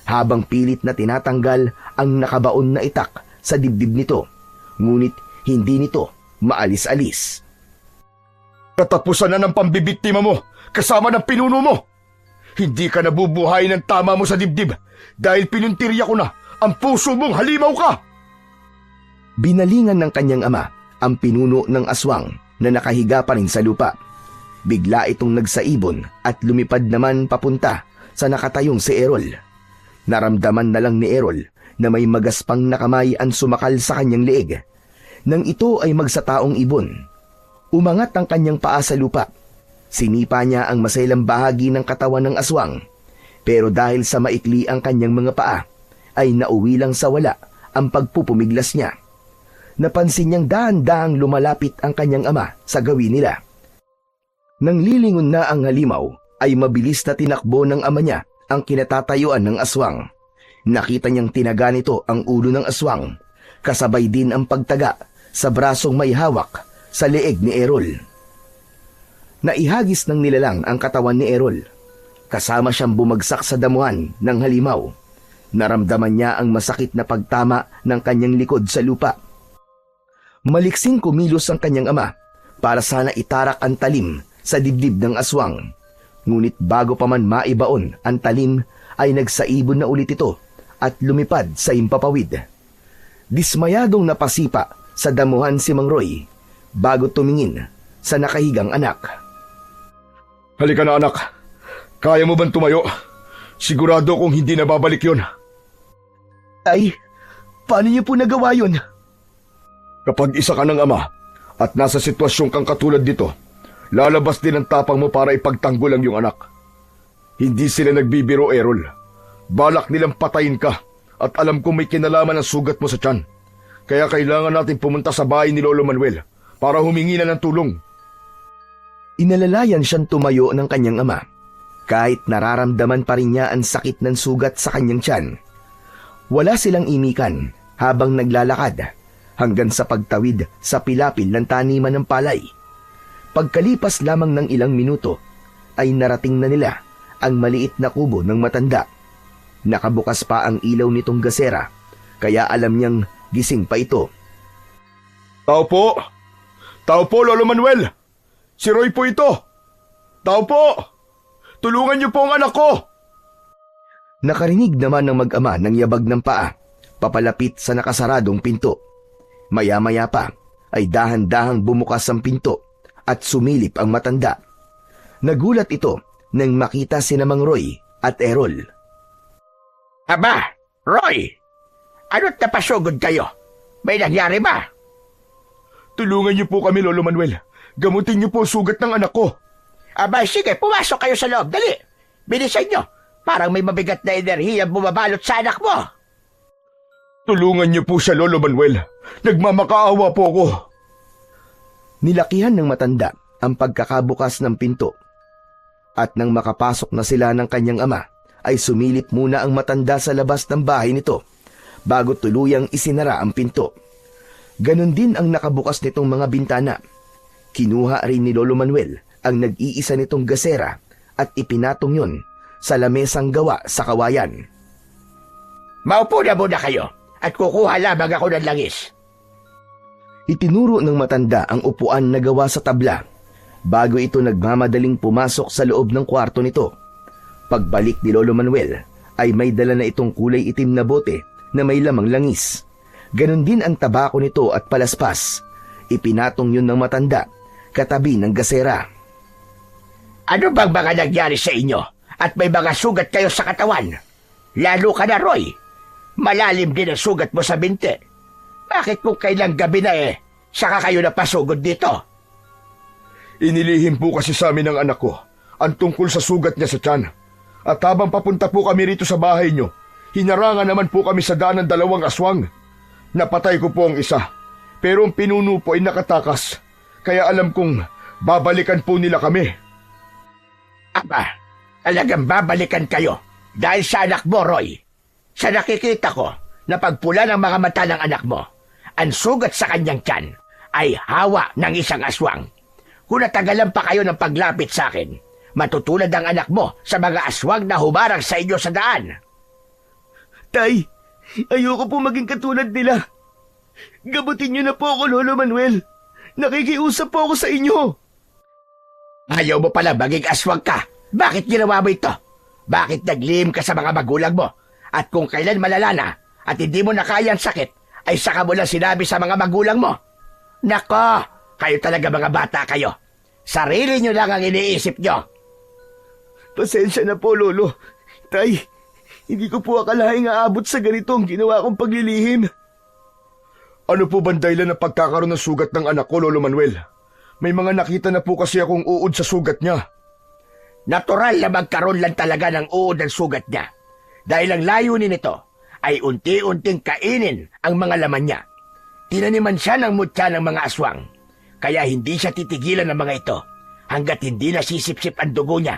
[SPEAKER 3] habang pilit na tinatanggal ang nakabaon na itak sa dibdib nito. Ngunit hindi nito maalis-alis.
[SPEAKER 1] Katapusan na ng pambibiktima mo kasama ng pinuno mo. Hindi ka nabubuhay ng tama mo sa dibdib dahil pinuntirya ko na ang puso mong halimaw ka.
[SPEAKER 3] Binalingan ng kanyang ama ang pinuno ng aswang na nakahiga pa rin sa lupa. Bigla itong nagsaibon at lumipad naman papunta sa nakatayong si Errol. Naramdaman na lang ni Errol na may magaspang na kamay ang sumakal sa kanyang leeg. Nang ito ay magsataong ibon, umangat ang kanyang paa sa lupa. Sinipa niya ang masailang bahagi ng katawan ng aswang. Pero dahil sa maikli ang kanyang mga paa, ay nauwi lang sa wala ang pagpupumiglas niya. Napansin niyang dahan-dahang lumalapit ang kanyang ama sa gawin nila. Nang lilingon na ang halimaw, ay mabilis na tinakbo ng ama niya ang kinatatayuan ng aswang. Nakita niyang tinaga nito ang ulo ng aswang, kasabay din ang pagtaga sa brasong may hawak sa leeg ni Errol. Naihagis ng nilalang ang katawan ni Errol. Kasama siyang bumagsak sa damuhan ng halimaw. Naramdaman niya ang masakit na pagtama ng kanyang likod sa lupa. Maliksing kumilos ang kanyang ama para sana itarak ang talim sa dibdib ng aswang. Ngunit bago pa man maibaon ang talim ay nagsaibon na ulit ito at lumipad sa impapawid. Dismayadong napasipa sa damuhan si Mang Roy bago tumingin sa nakahigang anak.
[SPEAKER 1] Halika na anak. Kaya mo bang tumayo? Sigurado kong hindi na babalik yun.
[SPEAKER 2] Tay, paano niyo po nagawa yun?
[SPEAKER 1] Kapag isa ka ng ama at nasa sitwasyon kang katulad dito, lalabas din ang tapang mo para ipagtanggol ang iyong anak. Hindi sila nagbibiro, Errol. Balak nilang patayin ka at alam kong may kinalaman ang sugat mo sa tiyan. Kaya kailangan natin pumunta sa bahay ni Lolo Manuel para humingi na ng tulong.
[SPEAKER 3] Inalalayan siyang tumayo ng kanyang ama kahit nararamdaman pa rin niya ang sakit ng sugat sa kanyang tiyan. Wala silang imikan habang naglalakad hanggang sa pagtawid sa pilapil ng taniman ng palay. Pagkalipas lamang ng ilang minuto ay narating na nila ang maliit na kubo ng matanda. Nakabukas pa ang ilaw nitong gasera kaya alam niyang gising pa ito.
[SPEAKER 1] Tao po! Tao po, Lolo Manuel! Si Roy po ito! Tao po! Tulungan niyo po ang anak ko!
[SPEAKER 3] Nakarinig naman ng mag-ama ng yabag ng paa papalapit sa nakasaradong pinto. Maya-maya pa ay dahan-dahang bumukas ang pinto at sumilip ang matanda. Nagulat ito nang makita sina Mang Roy at Errol.
[SPEAKER 4] Aba, Roy! Ano't napasugod kayo? May nangyari ba?
[SPEAKER 1] Tulungan niyo po kami, Lolo Manuel. Gamutin niyo po ang sugat ng anak ko.
[SPEAKER 4] Aba, sige, pumasok kayo sa loob. Dali! Bilisan nyo! Parang may mabigat na enerhiya bumabalot sa anak mo.
[SPEAKER 1] Tulungan niyo po siya, Lolo Manuel. Nagmamakaawa po ako.
[SPEAKER 3] Nilakihan ng matanda ang pagkakabukas ng pinto. At nang makapasok na sila ng kanyang ama, ay sumilip muna ang matanda sa labas ng bahay nito bago tuluyang isinara ang pinto. Ganon din ang nakabukas nitong mga bintana. Kinuha rin ni Lolo Manuel ang nag-iisa nitong gasera at ipinatong yun sa lamesang gawa sa kawayan.
[SPEAKER 4] Maupo na muna kayo at kukuha lamang ako ng langis.
[SPEAKER 3] Itinuro ng matanda ang upuan na gawa sa tabla bago ito nagmamadaling pumasok sa loob ng kwarto nito. Pagbalik ni Lolo Manuel ay may dala na itong kulay itim na bote na may lamang langis. Ganon din ang tabako nito at palaspas. Ipinatong yun ng matanda katabi ng gasera.
[SPEAKER 4] Ano bang mga nangyari sa inyo at may mga sugat kayo sa katawan? Lalo ka na, Roy. Malalim din ang sugat mo sa binti. Bakit kung kailang gabi na saka kayo napasugod dito?
[SPEAKER 1] Inilihim po kasi sa amin ng anak ko ang tungkol sa sugat niya sa tiyan. At habang papunta po kami rito sa bahay niyo, hinarangan naman po kami sa daan ng 2 aswang. Napatay ko po ang isa, pero ang pinuno po ay nakatakas. Kaya alam kong babalikan po nila kami.
[SPEAKER 4] Aba, talagang babalikan kayo dahil sa anak mo, Roy. Sa nakikita ko na pagpula ng mga mata ng anak mo, ang sugat sa kanyang tiyan ay hawa ng isang aswang. Kung natagalan pa kayo ng paglapit sa akin, matutulad ang anak mo sa mga aswang na humarang sa inyo sa daan.
[SPEAKER 2] Tay, ayoko po maging katulad nila. Gamutin niyo na po ako, Lolo Manuel. Nakikiusap po ako sa inyo.
[SPEAKER 4] Ayaw mo pala maging aswang ka. Bakit ginawa mo ito? Bakit naglihim ka sa mga magulang mo? At kung kailan malala na at hindi mo na kaya ang sakit, ay saka mo lang sinabi sa mga magulang mo. Nako, kayo talaga mga bata kayo. Sarili nyo lang ang iniisip nyo.
[SPEAKER 2] Pasensya na po, Lolo. Tay, hindi ko po akalaing aabot sa ganito ang ginawa kong paglilihim.
[SPEAKER 1] Ano po bang dahilan ng pagkakaroon ng sugat ng anak ko, Lolo Manuel? May mga nakita na po kasi akong uod sa sugat niya.
[SPEAKER 4] Natural na magkaroon lang talaga ng uod ng sugat niya. Dahil ang layunin nito ay unti-unting kainin ang mga laman niya. Tinaniman siya ng mutya ng mga aswang. Kaya hindi siya titigilan ng mga ito hanggat hindi nasisipsip ang dugo niya.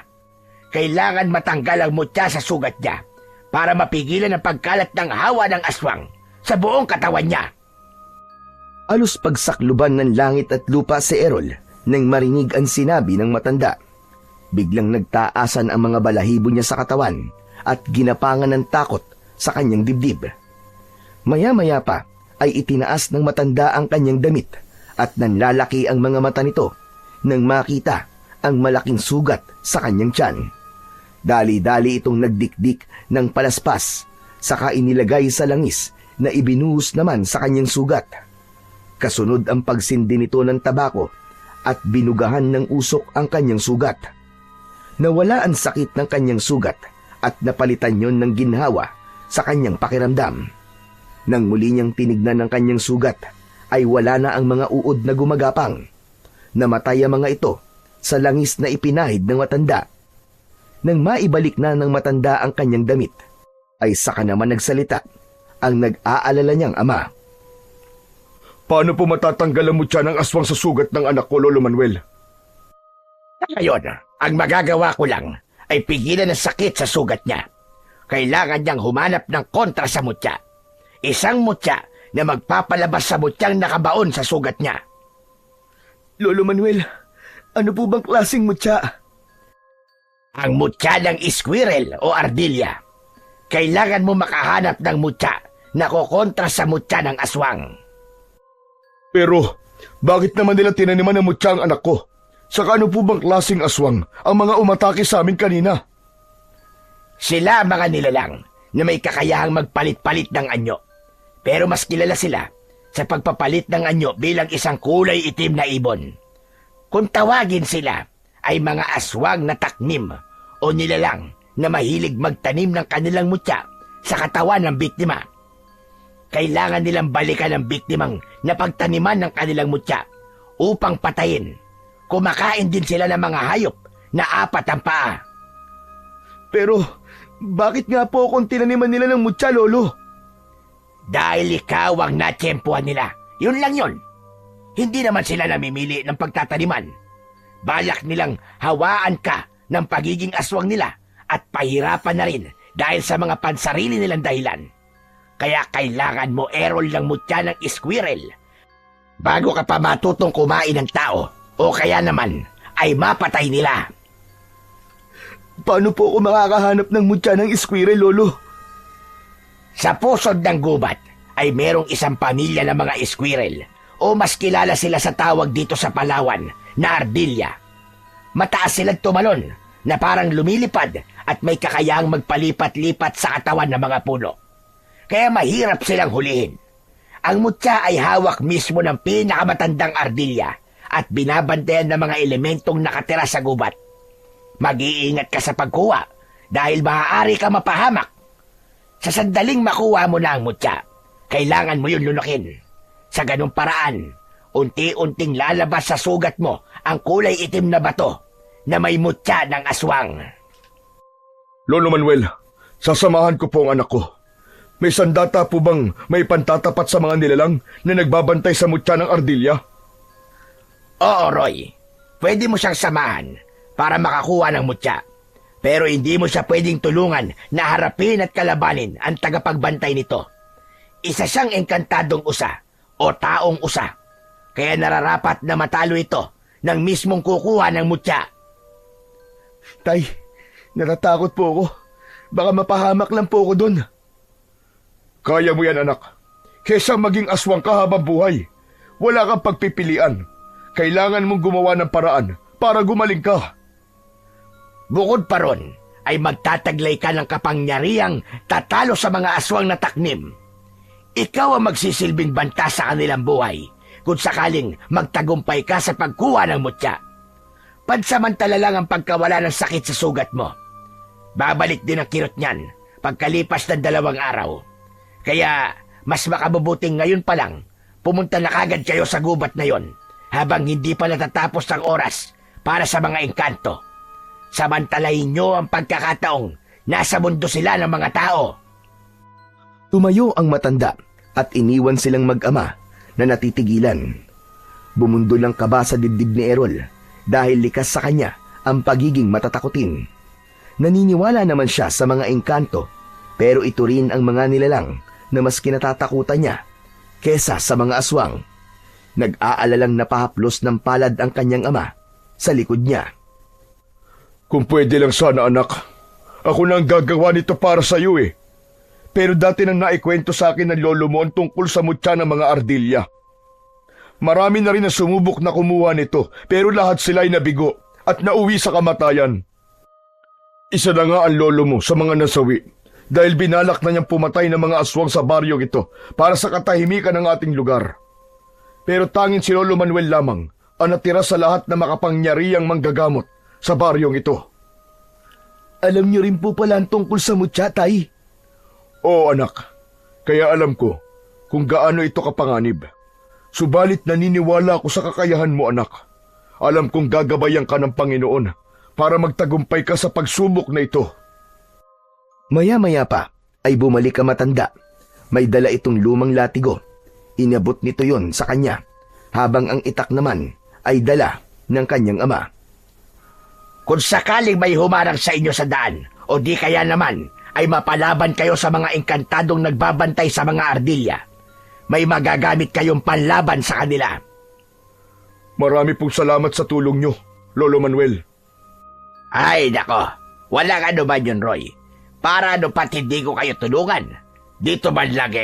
[SPEAKER 4] Kailangan matanggal ang mutya sa sugat niya para mapigilan ang pagkalat ng hawa ng aswang sa buong katawan niya.
[SPEAKER 3] Alos pagsakluban ng langit at lupa si Errol nang marinig ang sinabi ng matanda. Biglang nagtaasan ang mga balahibo niya sa katawan at ginapangan ng takot sa kanyang dibdib. Maya-maya pa ay itinaas ng matanda ang kanyang damit at nanlalaki ang mga mata nito nang makita ang malaking sugat sa kanyang tiyan. Dali-dali itong nagdikdik ng palaspas, saka inilagay sa langis na ibinuhos naman sa kanyang sugat. Kasunod ang pagsindi nito ng tabako at binugahan ng usok ang kanyang sugat. Nawala ang sakit ng kanyang sugat at napalitan yon ng ginhawa sa kanyang pakiramdam. Nang muli niyang tinignan ang kanyang sugat, ay wala na ang mga uod na gumagapang. Namatay ang mga ito sa langis na ipinahid ng matanda. Nang maibalik na ng matanda ang kanyang damit, ay saka naman nagsalita ang nag-aalala niyang ama.
[SPEAKER 1] Paano po matatanggal ang mutya ng aswang sa sugat ng anak ko, Lolo Manuel?
[SPEAKER 4] Ngayon, ang magagawa ko lang ay pigilan ang sakit sa sugat niya. Kailangan niyang humanap ng kontra sa mutya. Isang mutya na magpapalabas sa mutyang nakabaon sa sugat niya.
[SPEAKER 2] Lolo Manuel, ano po bang klaseng mutya?
[SPEAKER 4] Ang mutya ng squirrel o ardilya. Kailangan mo makahanap ng mutya na kukontra sa mutya ng aswang.
[SPEAKER 1] Pero, bakit naman nila tinaniman ng mutya ang anak ko? Saka ano po bang klaseng aswang ang mga umatake sa amin kanina?
[SPEAKER 4] Sila ang mga nilalang na may kakayahang magpalit-palit ng anyo. Pero mas kilala sila sa pagpapalit ng anyo bilang isang kulay itim na ibon. Kung tawagin sila ay mga aswang na taknim o nilalang na mahilig magtanim ng kanilang mutya sa katawan ng biktima. Kailangan nilang balikan ang biktimang napagtaniman ng kanilang mutya upang patayin. Kumakain din sila ng mga hayop na 4 ang paa.
[SPEAKER 2] Pero, bakit nga po kung tinaniman nila ng mutya, Lolo?
[SPEAKER 4] Dahil ikaw ang natsyempuhan nila. Yun lang yun. Hindi naman sila namimili ng pagtataniman. Balak nilang hawaan ka ng pagiging aswang nila at pahirapan na rin dahil sa mga pansarili nilang dahilan. Kaya kailangan mo erol ng mutya ng squirrel bago ka pa matutong kumain ng tao o kaya naman ay mapatay nila.
[SPEAKER 2] Paano po ako makakahanap ng mutya ng squirrel, Lolo?
[SPEAKER 4] Sa pusod ng gubat ay merong isang pamilya ng mga squirrel o mas kilala sila sa tawag dito sa Palawan na ardilya. Mataas silang tumalon na parang lumilipad at may kakayahang magpalipat-lipat sa katawan ng mga puno. Kaya mahirap silang hulihin. Ang mutya ay hawak mismo ng pinakamatandang ardilya at binabantayan ng mga elementong nakatira sa gubat. Mag-iingat ka sa pagkuha dahil maaari ka mapahamak. Sa sandaling makuha mo na ang mutya, kailangan mo yun lunukin. Sa ganung paraan, unti-unting lalabas sa sugat mo ang kulay itim na bato na may mutya ng aswang.
[SPEAKER 1] Lolo Manuel, sasamahan ko po ang anak ko. May sandata po bang may pantatapat sa mga nilalang na nagbabantay sa mutya ng ardilya?
[SPEAKER 4] Oo, Roy. Pwede mo siyang samahan para makakuha ng mutya. Pero hindi mo siya pwedeng tulungan na harapin at kalabanin ang tagapagbantay nito. Isa siyang engkantadong usa o taong usa. Kaya nararapat na matalo ito ng mismong kukuha ng mutya.
[SPEAKER 2] Tay, natatakot po ako. Baka mapahamak lang po ako dun.
[SPEAKER 1] Kaya mo yan, anak. Kesa maging aswang ka habang buhay. Wala kang pagpipilian. Kailangan mong gumawa ng paraan para gumaling ka.
[SPEAKER 4] Bukod pa ron, ay magtataglay ka ng kapangyarihang tatalo sa mga aswang na taknim. Ikaw ang magsisilbing banta sa kanilang buhay kung sakaling magtagumpay ka sa pagkuha ng mutya. Pansamantala lang ang pagkawala ng sakit sa sugat mo. Babalik din ang kirot niyan pagkalipas ng 2 araw. Kaya mas makabubuting ngayon pa lang pumunta na kagad kayo sa gubat na yon habang hindi pa natatapos ang oras para sa mga engkanto. Samantalahin nyo ang pagkakataong nasa mundo sila ng mga tao.
[SPEAKER 3] Tumayo ang matanda at iniwan silang mag-ama na natitigilan. Bumundo ng kaba sa dibdib ni Errol dahil likas sa kanya ang pagiging matatakutin. Naniniwala naman siya sa mga engkanto pero ito rin ang mga nilalang na mas kinatatakutan niya kesa sa mga aswang. Nag-aalalang napahaplos ng palad ang kanyang ama sa likod niya.
[SPEAKER 1] Kung pwede lang sana, anak. Ako na ang gagawa nito para sa iyo eh. Pero dati nang naikwento sa akin ng lolo mo ang tungkol sa mutya ng mga ardilya. Marami na rin na sumubok na kumuha nito, pero lahat sila ay nabigo at nauwi sa kamatayan. Isa na nga ang lolo mo sa mga nasawi dahil binalak na niyang pumatay ng mga aswang sa baryong ito para sa katahimikan ng ating lugar. Pero tanging si Lolo Manuel lamang ang natira sa lahat na makapangyarihang manggagamot sa baryong ito.
[SPEAKER 3] Alam niyo rin po pala ang tungkol sa mutya, Tay.
[SPEAKER 1] Oo, anak. Kaya alam ko kung gaano ito kapanganib. Subalit naniniwala ako sa kakayahan mo, anak. Alam kong gagabayan ka ng Panginoon para magtagumpay ka sa pagsubok na ito.
[SPEAKER 3] Maya-maya pa ay bumalik ang matanda. May dala itong lumang latigo. Inabot nito yon sa kanya, habang ang itak naman ay dala ng kanyang ama.
[SPEAKER 4] Kung sakaling may humarang sa inyo sa daan, o di kaya naman ay mapalaban kayo sa mga engkantadong nagbabantay sa mga ardilya, may magagamit kayong panlaban sa kanila.
[SPEAKER 1] Marami pong salamat sa tulong nyo, Lolo Manuel.
[SPEAKER 4] Ay, nako, walang ano man yun, Roy. Para ano pat hindi ko kayo tulungan. Dito man lang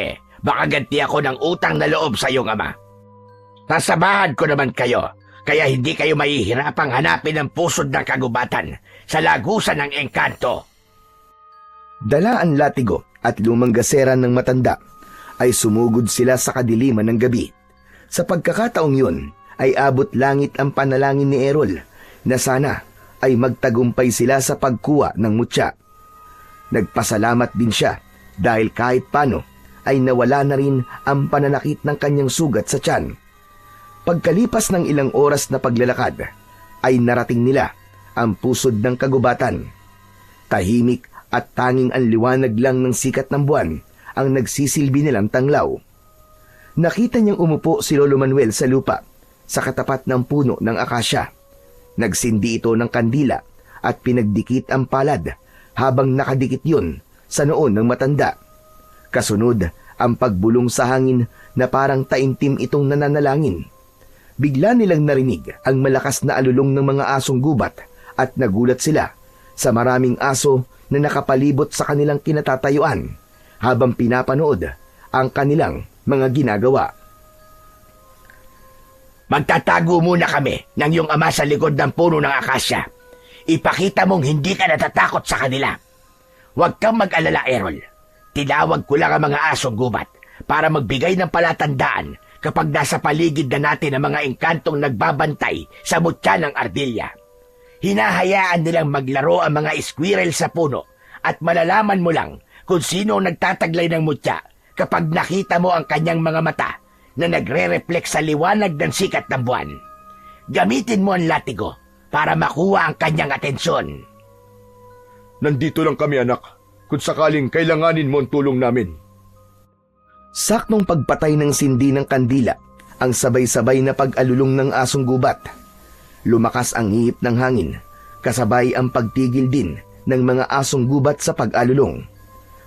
[SPEAKER 4] baka ganti ako ng utang na loob sa iyong ama. Sasamahan ko naman kayo, kaya hindi kayo mahihirapang hanapin ang pusod ng kagubatan sa lagusan ng engkanto.
[SPEAKER 3] Dala ang latigo at lumang gasera ng matanda ay sumugod sila sa kadiliman ng gabi. Sa pagkakataong yun ay abot langit ang panalangin ni Errol na sana ay magtagumpay sila sa pagkuha ng mutya. Nagpasalamat din siya dahil kahit paano ay nawala na rin ang pananakit ng kanyang sugat sa tiyan. Pagkalipas ng ilang oras na paglalakad ay narating nila ang pusod ng kagubatan. Tahimik at tanging ang liwanag lang ng sikat ng buwan ang nagsisilbi nilang tanglaw. Nakita niyang umupo si Lolo Manuel sa lupa sa katapat ng puno ng akasya. Nagsindi ito ng kandila at pinagdikit ang palad habang nakadikit yun sa noon ng matanda. Kasunod ang pagbulong sa hangin na parang taimtim itong nananalangin. Bigla nilang narinig ang malakas na alulong ng mga asong gubat at nagulat sila sa maraming aso na nakapalibot sa kanilang kinatatayuan habang pinapanood ang kanilang mga ginagawa.
[SPEAKER 4] Magtatago muna kami ng iyong ama sa likod ng puno ng akasya. Ipakita mong hindi ka natatakot sa kanila. Huwag kang mag-alala, Errol. Tinawag ko lang ang mga asong gubat para magbigay ng palatandaan kapag nasa paligid na natin ang mga engkantong nagbabantay sa mutya ng ardilya. Hinahayaan nilang maglaro ang mga squirrel sa puno at malalaman mo lang kung sino ang nagtataglay ng mutya kapag nakita mo ang kanyang mga mata na nagre-reflect sa liwanag ng sikat ng buwan. Gamitin mo ang latigo para makuha ang kanyang atensyon.
[SPEAKER 1] Nandito lang kami, anak. Kung sakaling kailanganin mo ang tulong namin.
[SPEAKER 3] Saktong pagpatay ng sindi ng kandila ang sabay-sabay na pag-alulong ng asong gubat. Lumakas ang hihip ng hangin, kasabay ang pagtigil din ng mga asong gubat sa pag-alulong.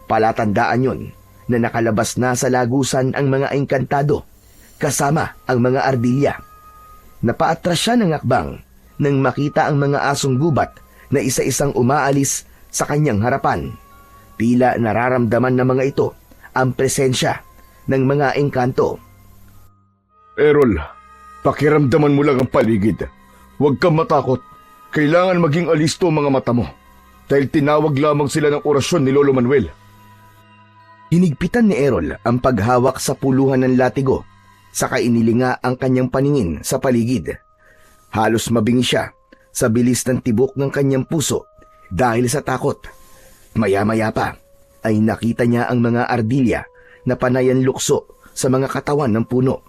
[SPEAKER 3] Palatandaan yon na nakalabas na sa lagusan ang mga engkantado, kasama ang mga ardilya. Napaatras siya ng akbang nang makita ang mga asong gubat na isa-isang umaalis sa kanyang harapan. Tila nararamdaman ng mga ito ang presensya ng mga engkanto.
[SPEAKER 1] Errol, pakiramdaman mo lang ang paligid. Huwag kang matakot. Kailangan maging alisto ang mga mata mo. Dahil tinawag lamang sila ng orasyon ni Lolo Manuel.
[SPEAKER 3] Hinigpitan ni Errol ang paghawak sa puluhan ng latigo, saka inilinga ang kanyang paningin sa paligid. Halos mabingi siya sa bilis ng tibok ng kanyang puso dahil sa takot. Maya-maya pa ay nakita niya ang mga ardilya na panayan lukso sa mga katawan ng puno.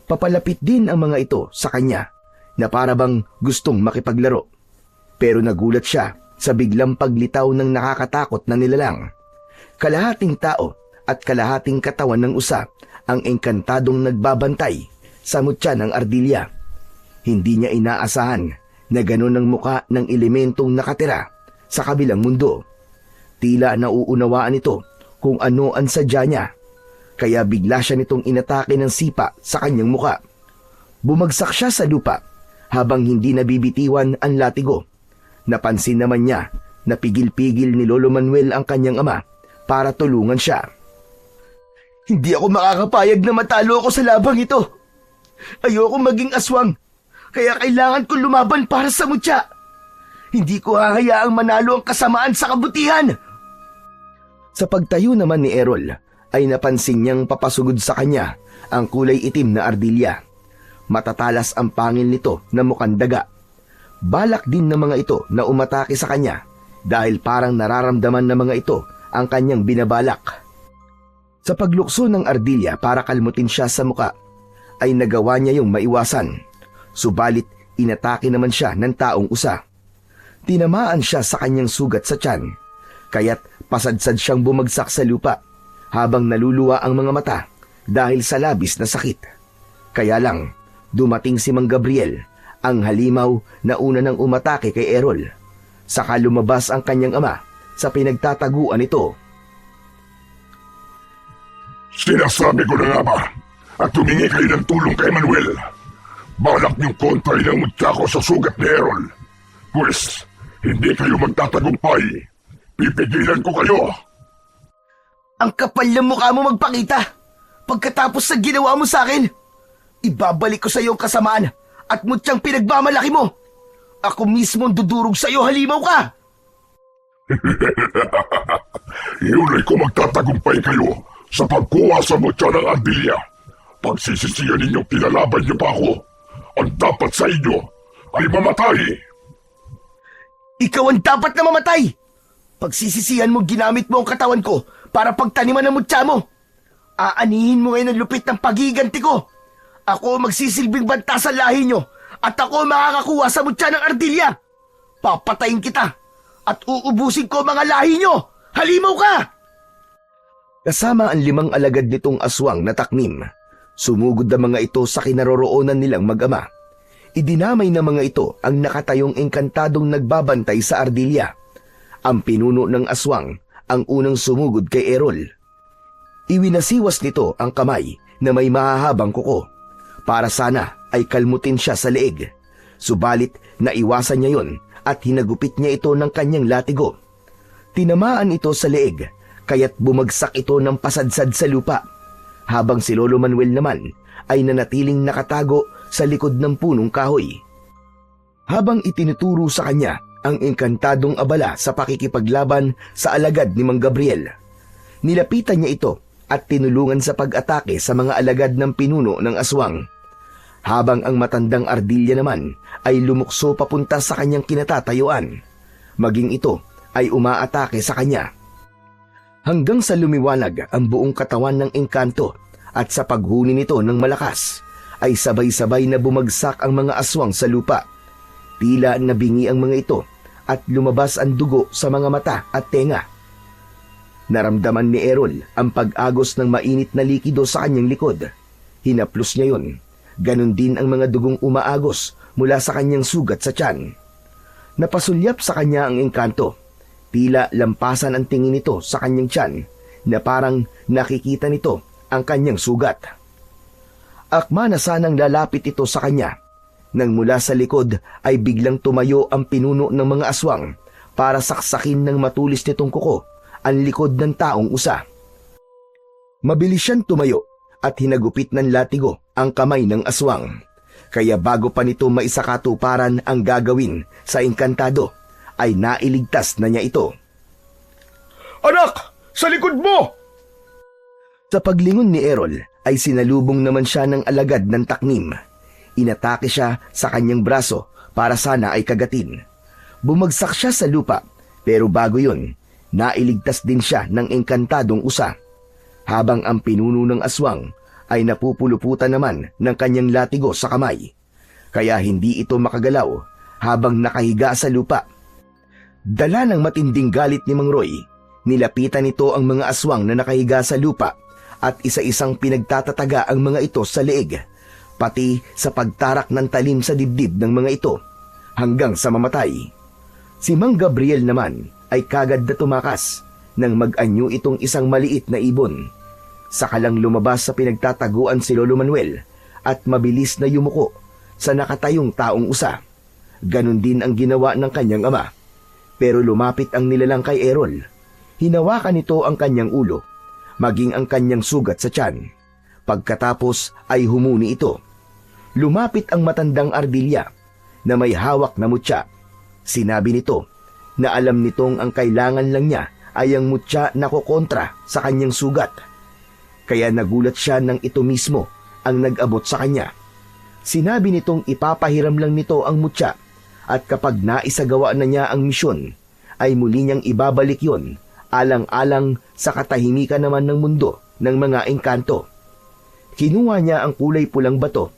[SPEAKER 3] Papalapit din ang mga ito sa kanya na parabang gustong makipaglaro. Pero nagulat siya sa biglang paglitaw ng nakakatakot na nilalang. Kalahating tao at kalahating katawan ng usa ang engkantadong nagbabantay sa mutya ng ardilya. Hindi niya inaasahan na ganon ang muka ng elementong nakatira sa kabilang mundo. Tila nauunawaan ito kung ano ang sadya niya, kaya bigla siya nitong inatake ng sipa sa kanyang muka. Bumagsak siya sa lupa habang hindi nabibitiwan ang latigo. Napansin naman niya na pigil-pigil ni Lolo Manuel ang kanyang ama para tulungan siya.
[SPEAKER 2] Hindi ako makakapayag na matalo ako sa labang ito. Ayoko maging aswang, kaya kailangan ko lumaban para sa mutya. Hindi ko hahayaang manalo ang kasamaan sa kabutihan.
[SPEAKER 3] Sa pagtayo naman ni Errol, ay napansin niyang papasugod sa kanya ang kulay itim na ardilya. Matatalas ang pangil nito na mukhang daga. Balak din ng mga ito na umatake sa kanya dahil parang nararamdaman ng mga ito ang kanyang binabalak. Sa paglukso ng ardilya para kalmutin siya sa muka, ay nagawa niya yung maiwasan. Subalit inatake naman siya ng taong usa. Tinamaan siya sa kanyang sugat sa tiyan, kaya't pasadsad siyang bumagsak sa lupa habang naluluwa ang mga mata dahil sa labis na sakit. Kaya lang, dumating si Mang Gabriel, ang halimaw na una nang umatake kay Errol. Saka lumabas ang kanyang ama sa pinagtataguan nito.
[SPEAKER 5] Sinasabi ko na nga ba at tumingi kayo ng tulong kay Manuel. Balak niyong kontray ng mutya ko sa sugat ni Errol. Pues, hindi kayo magtatagumpay. Pipigilan ko kayo.
[SPEAKER 2] Ang kapal ng mukha mo magpakita. Pagkatapos sa ginawa mo sa akin, ibabalik ko sa iyo ang kasamaan at mutyang pinagmamalaki mo. Ako mismo ang dudurog sa iyo, halimaw ka!
[SPEAKER 5] Yun ay kung magtatagumpay kayo sa pagkuha sa mutya ng ardilya. Pagsisisiyan ninyong kinalaban niyo pa ako, ang dapat sa inyo ay mamatay.
[SPEAKER 2] Ikaw ang dapat na mamatay! Pagsisisihan mo ginamit mo ang katawan ko para pagtaniman ng mutya mo. Aanihin mo ngayon ang lupit ng pagiganti ko. Ako ang magsisilbing banta sa lahi nyo at ako ang makakakuha sa mutya ng ardilya. Papatayin kita at uubusin ko mga lahi nyo. Halimaw ka!
[SPEAKER 3] Kasama ang 5 alagad nitong aswang na taknim, sumugod ang mga ito sa kinaroroonan nilang mag-ama. Idinamay ng mga ito ang nakatayong engkantadong nagbabantay sa ardilya. Ang pinuno ng aswang ang unang sumugod kay Errol. Iwinasiwas nito ang kamay na may mahahabang kuko para sana ay kalmutin siya sa leeg. Subalit naiwasan niya yon at hinagupit niya ito ng kanyang latigo. Tinamaan ito sa leeg kaya't bumagsak ito ng pasadsad sa lupa, habang si Lolo Manuel naman ay nanatiling nakatago sa likod ng punong kahoy. Habang itinuturo sa kanya ang engkantadong abala sa pakikipaglaban sa alagad ni Mang Gabriel, nilapitan niya ito at tinulungan sa pag-atake sa mga alagad ng pinuno ng aswang, habang ang matandang ardilya naman ay lumukso papunta sa kanyang kinatatayuan. Maging ito ay umaatake sa kanya. Hanggang sa lumiwanag ang buong katawan ng engkanto at sa paghuni nito ng malakas, ay sabay-sabay na bumagsak ang mga aswang sa lupa. Tila nabingi ang mga ito at lumabas ang dugo sa mga mata at tenga. Naramdaman ni Errol ang pag-agos ng mainit na likido sa kanyang likod. Hinaplos niya yon. Ganon din ang mga dugong umaagos mula sa kanyang sugat sa tiyan. Napasulyap sa kanya ang engkanto. Tila lampasan ang tingin nito sa kanyang tiyan na parang nakikita nito ang kanyang sugat. Akma na sanang lalapit ito sa kanya nang mula sa likod ay biglang tumayo ang pinuno ng mga aswang para saksakin ng matulis nitong kuko ang likod ng taong usa. Mabilis siyang tumayo at hinagupit ng latigo ang kamay ng aswang. Kaya bago pa nito maisakatuparan ang gagawin sa engkantado, ay nailigtas na niya ito.
[SPEAKER 1] Anak! Sa likod mo!
[SPEAKER 3] Sa paglingon ni Errol ay sinalubong naman siya ng alagad ng taknim. Inatake siya sa kanyang braso para sana ay kagatin. Bumagsak siya sa lupa, pero bago yun, nailigtas din siya ng engkantadong usa. Habang ang pinuno ng aswang ay napupuluputan naman ng kanyang latigo sa kamay. Kaya hindi ito makagalaw habang nakahiga sa lupa. Dala ng matinding galit ni Mang Roy, nilapitan nito ang mga aswang na nakahiga sa lupa at isa-isang pinagtatataga ang mga ito sa leeg, pati sa pagtarak ng talim sa dibdib ng mga ito hanggang sa mamatay. Si Mang Gabriel naman ay kagad na tumakas nang mag-anyo itong isang maliit na ibon. Saka lang lumabas sa pinagtataguan si Lolo Manuel at mabilis na yumuko sa nakatayong taong usa. Ganon din ang ginawa ng kanyang ama. Pero lumapit ang nilalang kay Errol. Hinawakan nito ang kanyang ulo, maging ang kanyang sugat sa tiyan. Pagkatapos ay humuni ito. Lumapit ang matandang Ardilla na may hawak na mutya. Sinabi nito na alam nitong ang kailangan lang niya ay ang mutya na kukontra sa kanyang sugat. Kaya nagulat siya nang ito mismo ang nag-abot sa kanya. Sinabi nitong ipapahiram lang nito ang mutya at kapag naisagawa na niya ang misyon, ay muli niyang ibabalik yon alang-alang sa katahimikan naman ng mundo ng mga engkanto. Kinuha niya ang kulay pulang bato,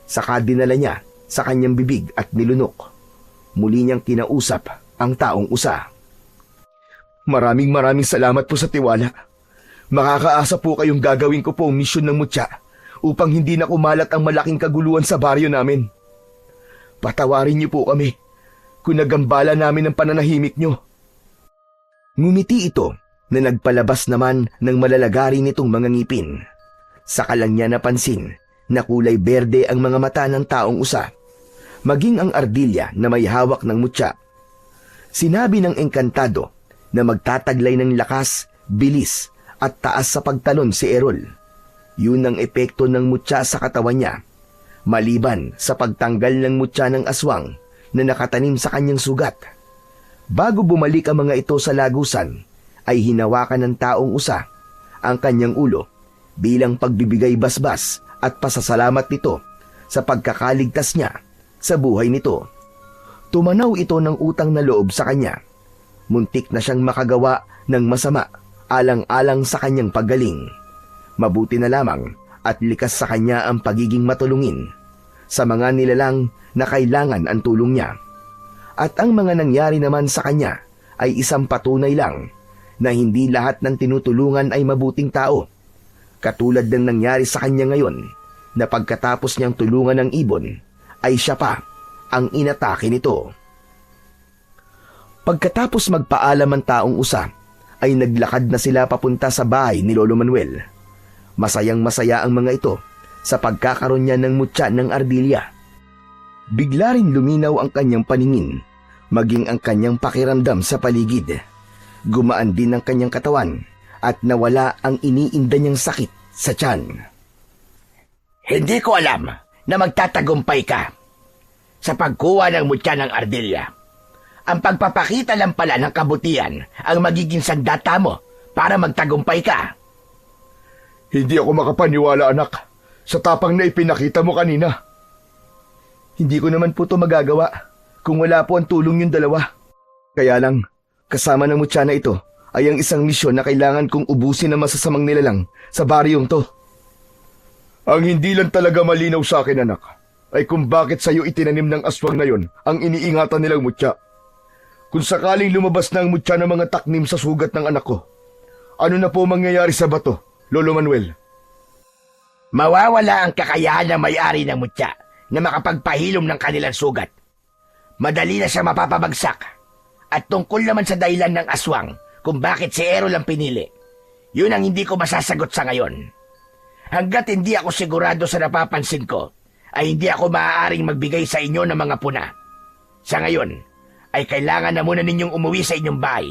[SPEAKER 3] saka dinala niya sa kanyang bibig at nilunok. Muli niyang kinausap ang taong usa.
[SPEAKER 1] Maraming salamat po sa tiwala. Makakaasa po kayong gagawin ko po ang misyon ng mutya upang hindi na kumalat ang malaking kaguluhan sa baryo namin. Patawarin niyo po kami kung nagambala namin ang pananahimik niyo.
[SPEAKER 3] Ngumiti ito na nagpalabas naman ng malalagari nitong mga ngipin. Saka lang niya napansin na kulay berde ang mga mata ng taong usa, maging ang Ardilla na may hawak ng mutya. Sinabi ng engkantado na magtataglay ng lakas, bilis at taas sa pagtalon si Errol. Yun ang epekto ng mutya sa katawan niya, maliban sa pagtanggal ng mutya ng aswang na nakatanim sa kanyang sugat. Bago bumalik ang mga ito sa lagusan, ay hinawakan ng taong usa ang kanyang ulo bilang pagbibigay basbas at pasasalamat nito sa pagkakaligtas niya sa buhay nito. Tumanaw ito ng utang na loob sa kanya. Muntik na siyang makagawa ng masama alang-alang sa kanyang paggaling. Mabuti na lamang at likas sa kanya ang pagiging matulungin sa mga nilalang na kailangan ang tulong niya. At ang mga nangyari naman sa kanya ay isang patunay lang na hindi lahat ng tinutulungan ay mabuting tao. Katulad ng nangyari sa kanya ngayon na pagkatapos niyang tulungan ng ibon, ay siya pa ang inatake nito. Pagkatapos magpaalam ang taong usa, ay naglakad na sila papunta sa bahay ni Lolo Manuel. Masayang-masaya ang mga ito sa pagkakaroon niya ng mutya ng Ardilla. Bigla rin luminaw ang kanyang paningin, maging ang kanyang pakiramdam sa paligid. Gumaan din ang kanyang katawan at nawala ang iniinda niyang sakit sa tiyan.
[SPEAKER 4] Hindi ko alam na magtatagumpay ka sa pagkuha ng mutya ng Ardilla. Ang pagpapakita lang pala ng kabutihan ang magiging sandata mo para magtagumpay ka.
[SPEAKER 1] Hindi ako makapaniwala, anak, sa tapang na ipinakita mo kanina.
[SPEAKER 3] Hindi ko naman po ito magagawa kung wala po ang tulong yung dalawa. Kaya lang, kasama ng mutya na ito ay ang isang misyon na kailangan kong ubusin ng masasamang nilalang sa baryong to.
[SPEAKER 1] Ang hindi lang talaga malinaw sa akin, anak, ay kung bakit sa'yo itinanim ng aswang na yon ang iniingatan nilang mutya. Kung sakaling lumabas na ang mutya ng mga taknim sa sugat ng anak ko, ano na po mangyayari sa bato, Lolo Manuel?
[SPEAKER 4] Mawawala ang kakayahan ng may-ari ng mutya na makapagpahilom ng kanilang sugat. Madali na siya mapapabagsak. At tungkol naman sa dahilan ng aswang kung bakit si Errol ang pinili, yun ang hindi ko masasagot sa ngayon. Hanggat hindi ako sigurado sa napapansin ko, ay hindi ako maaaring magbigay sa inyo ng mga puna. Sa ngayon, ay kailangan na muna ninyong umuwi sa inyong bahay.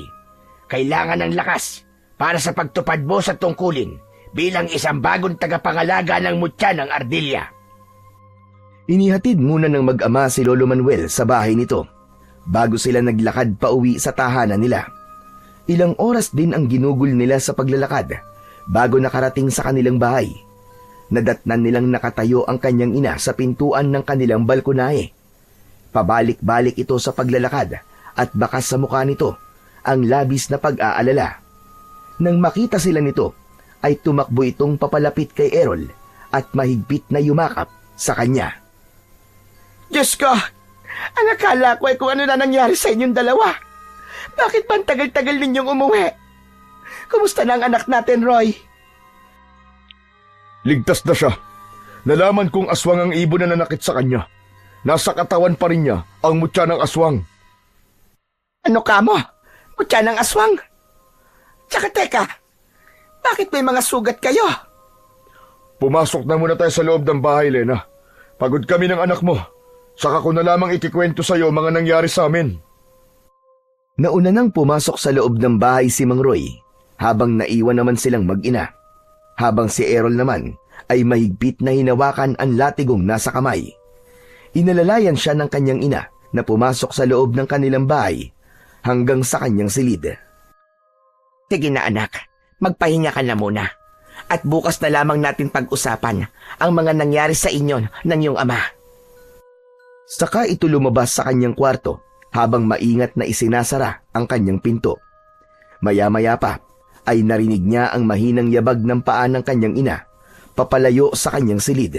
[SPEAKER 4] Kailangan ng lakas para sa pagtupad mo sa tungkulin bilang isang bagong tagapangalaga ng mutya ng Ardilla.
[SPEAKER 3] Inihatid muna ng mag-ama si Lolo Manuel sa bahay nito bago sila naglakad pa uwi sa tahanan nila. Ilang oras din ang ginugol nila sa paglalakad bago nakarating sa kanilang bahay. Nadatnan nilang nakatayo ang kanyang ina sa pintuan ng kanilang balkonahe. Pabalik-balik ito sa paglalakad at bakas sa mukha nito ang labis na pag-aalala. Nang makita sila nito, ay tumakbo itong papalapit kay Errol at mahigpit na yumakap sa kanya.
[SPEAKER 4] Diyos ko! Ang akala ko ay kung ano na nangyari sa inyong dalawa. Bakit ba ang tagal-tagal ninyong umuwi? Kumusta na ang anak natin, Roy?
[SPEAKER 1] Ligtas na siya. Nalaman kong aswang ang ibon na nanakit sa kanya. Nasa katawan pa rin niya ang mutya ng aswang.
[SPEAKER 4] Ano ka mo? Mutya ng aswang? Tsaka teka, bakit may mga sugat kayo?
[SPEAKER 1] Pumasok na muna tayo sa loob ng bahay, Lena. Pagod kami ng anak mo. Saka ko na lamang ikikwento sa'yo mga nangyari sa amin.
[SPEAKER 3] Nauna nang pumasok sa loob ng bahay si Mang Roy, habang naiwan naman silang mag-ina. Habang si Errol naman ay mahigpit na hinawakan ang latigong nasa kamay. Inalalayan siya ng kanyang ina na pumasok sa loob ng kanilang bahay hanggang sa kanyang silid.
[SPEAKER 4] Sige na anak, magpahinga ka na muna. At bukas na lamang natin pag-usapan ang mga nangyari sa inyo ng iyong ama.
[SPEAKER 3] Saka ito lumabas sa kanyang kwarto habang maingat na isinasara ang kanyang pinto. Maya-maya pa ay narinig niya ang mahinang yabag ng paa ng kanyang ina papalayo sa kanyang silid.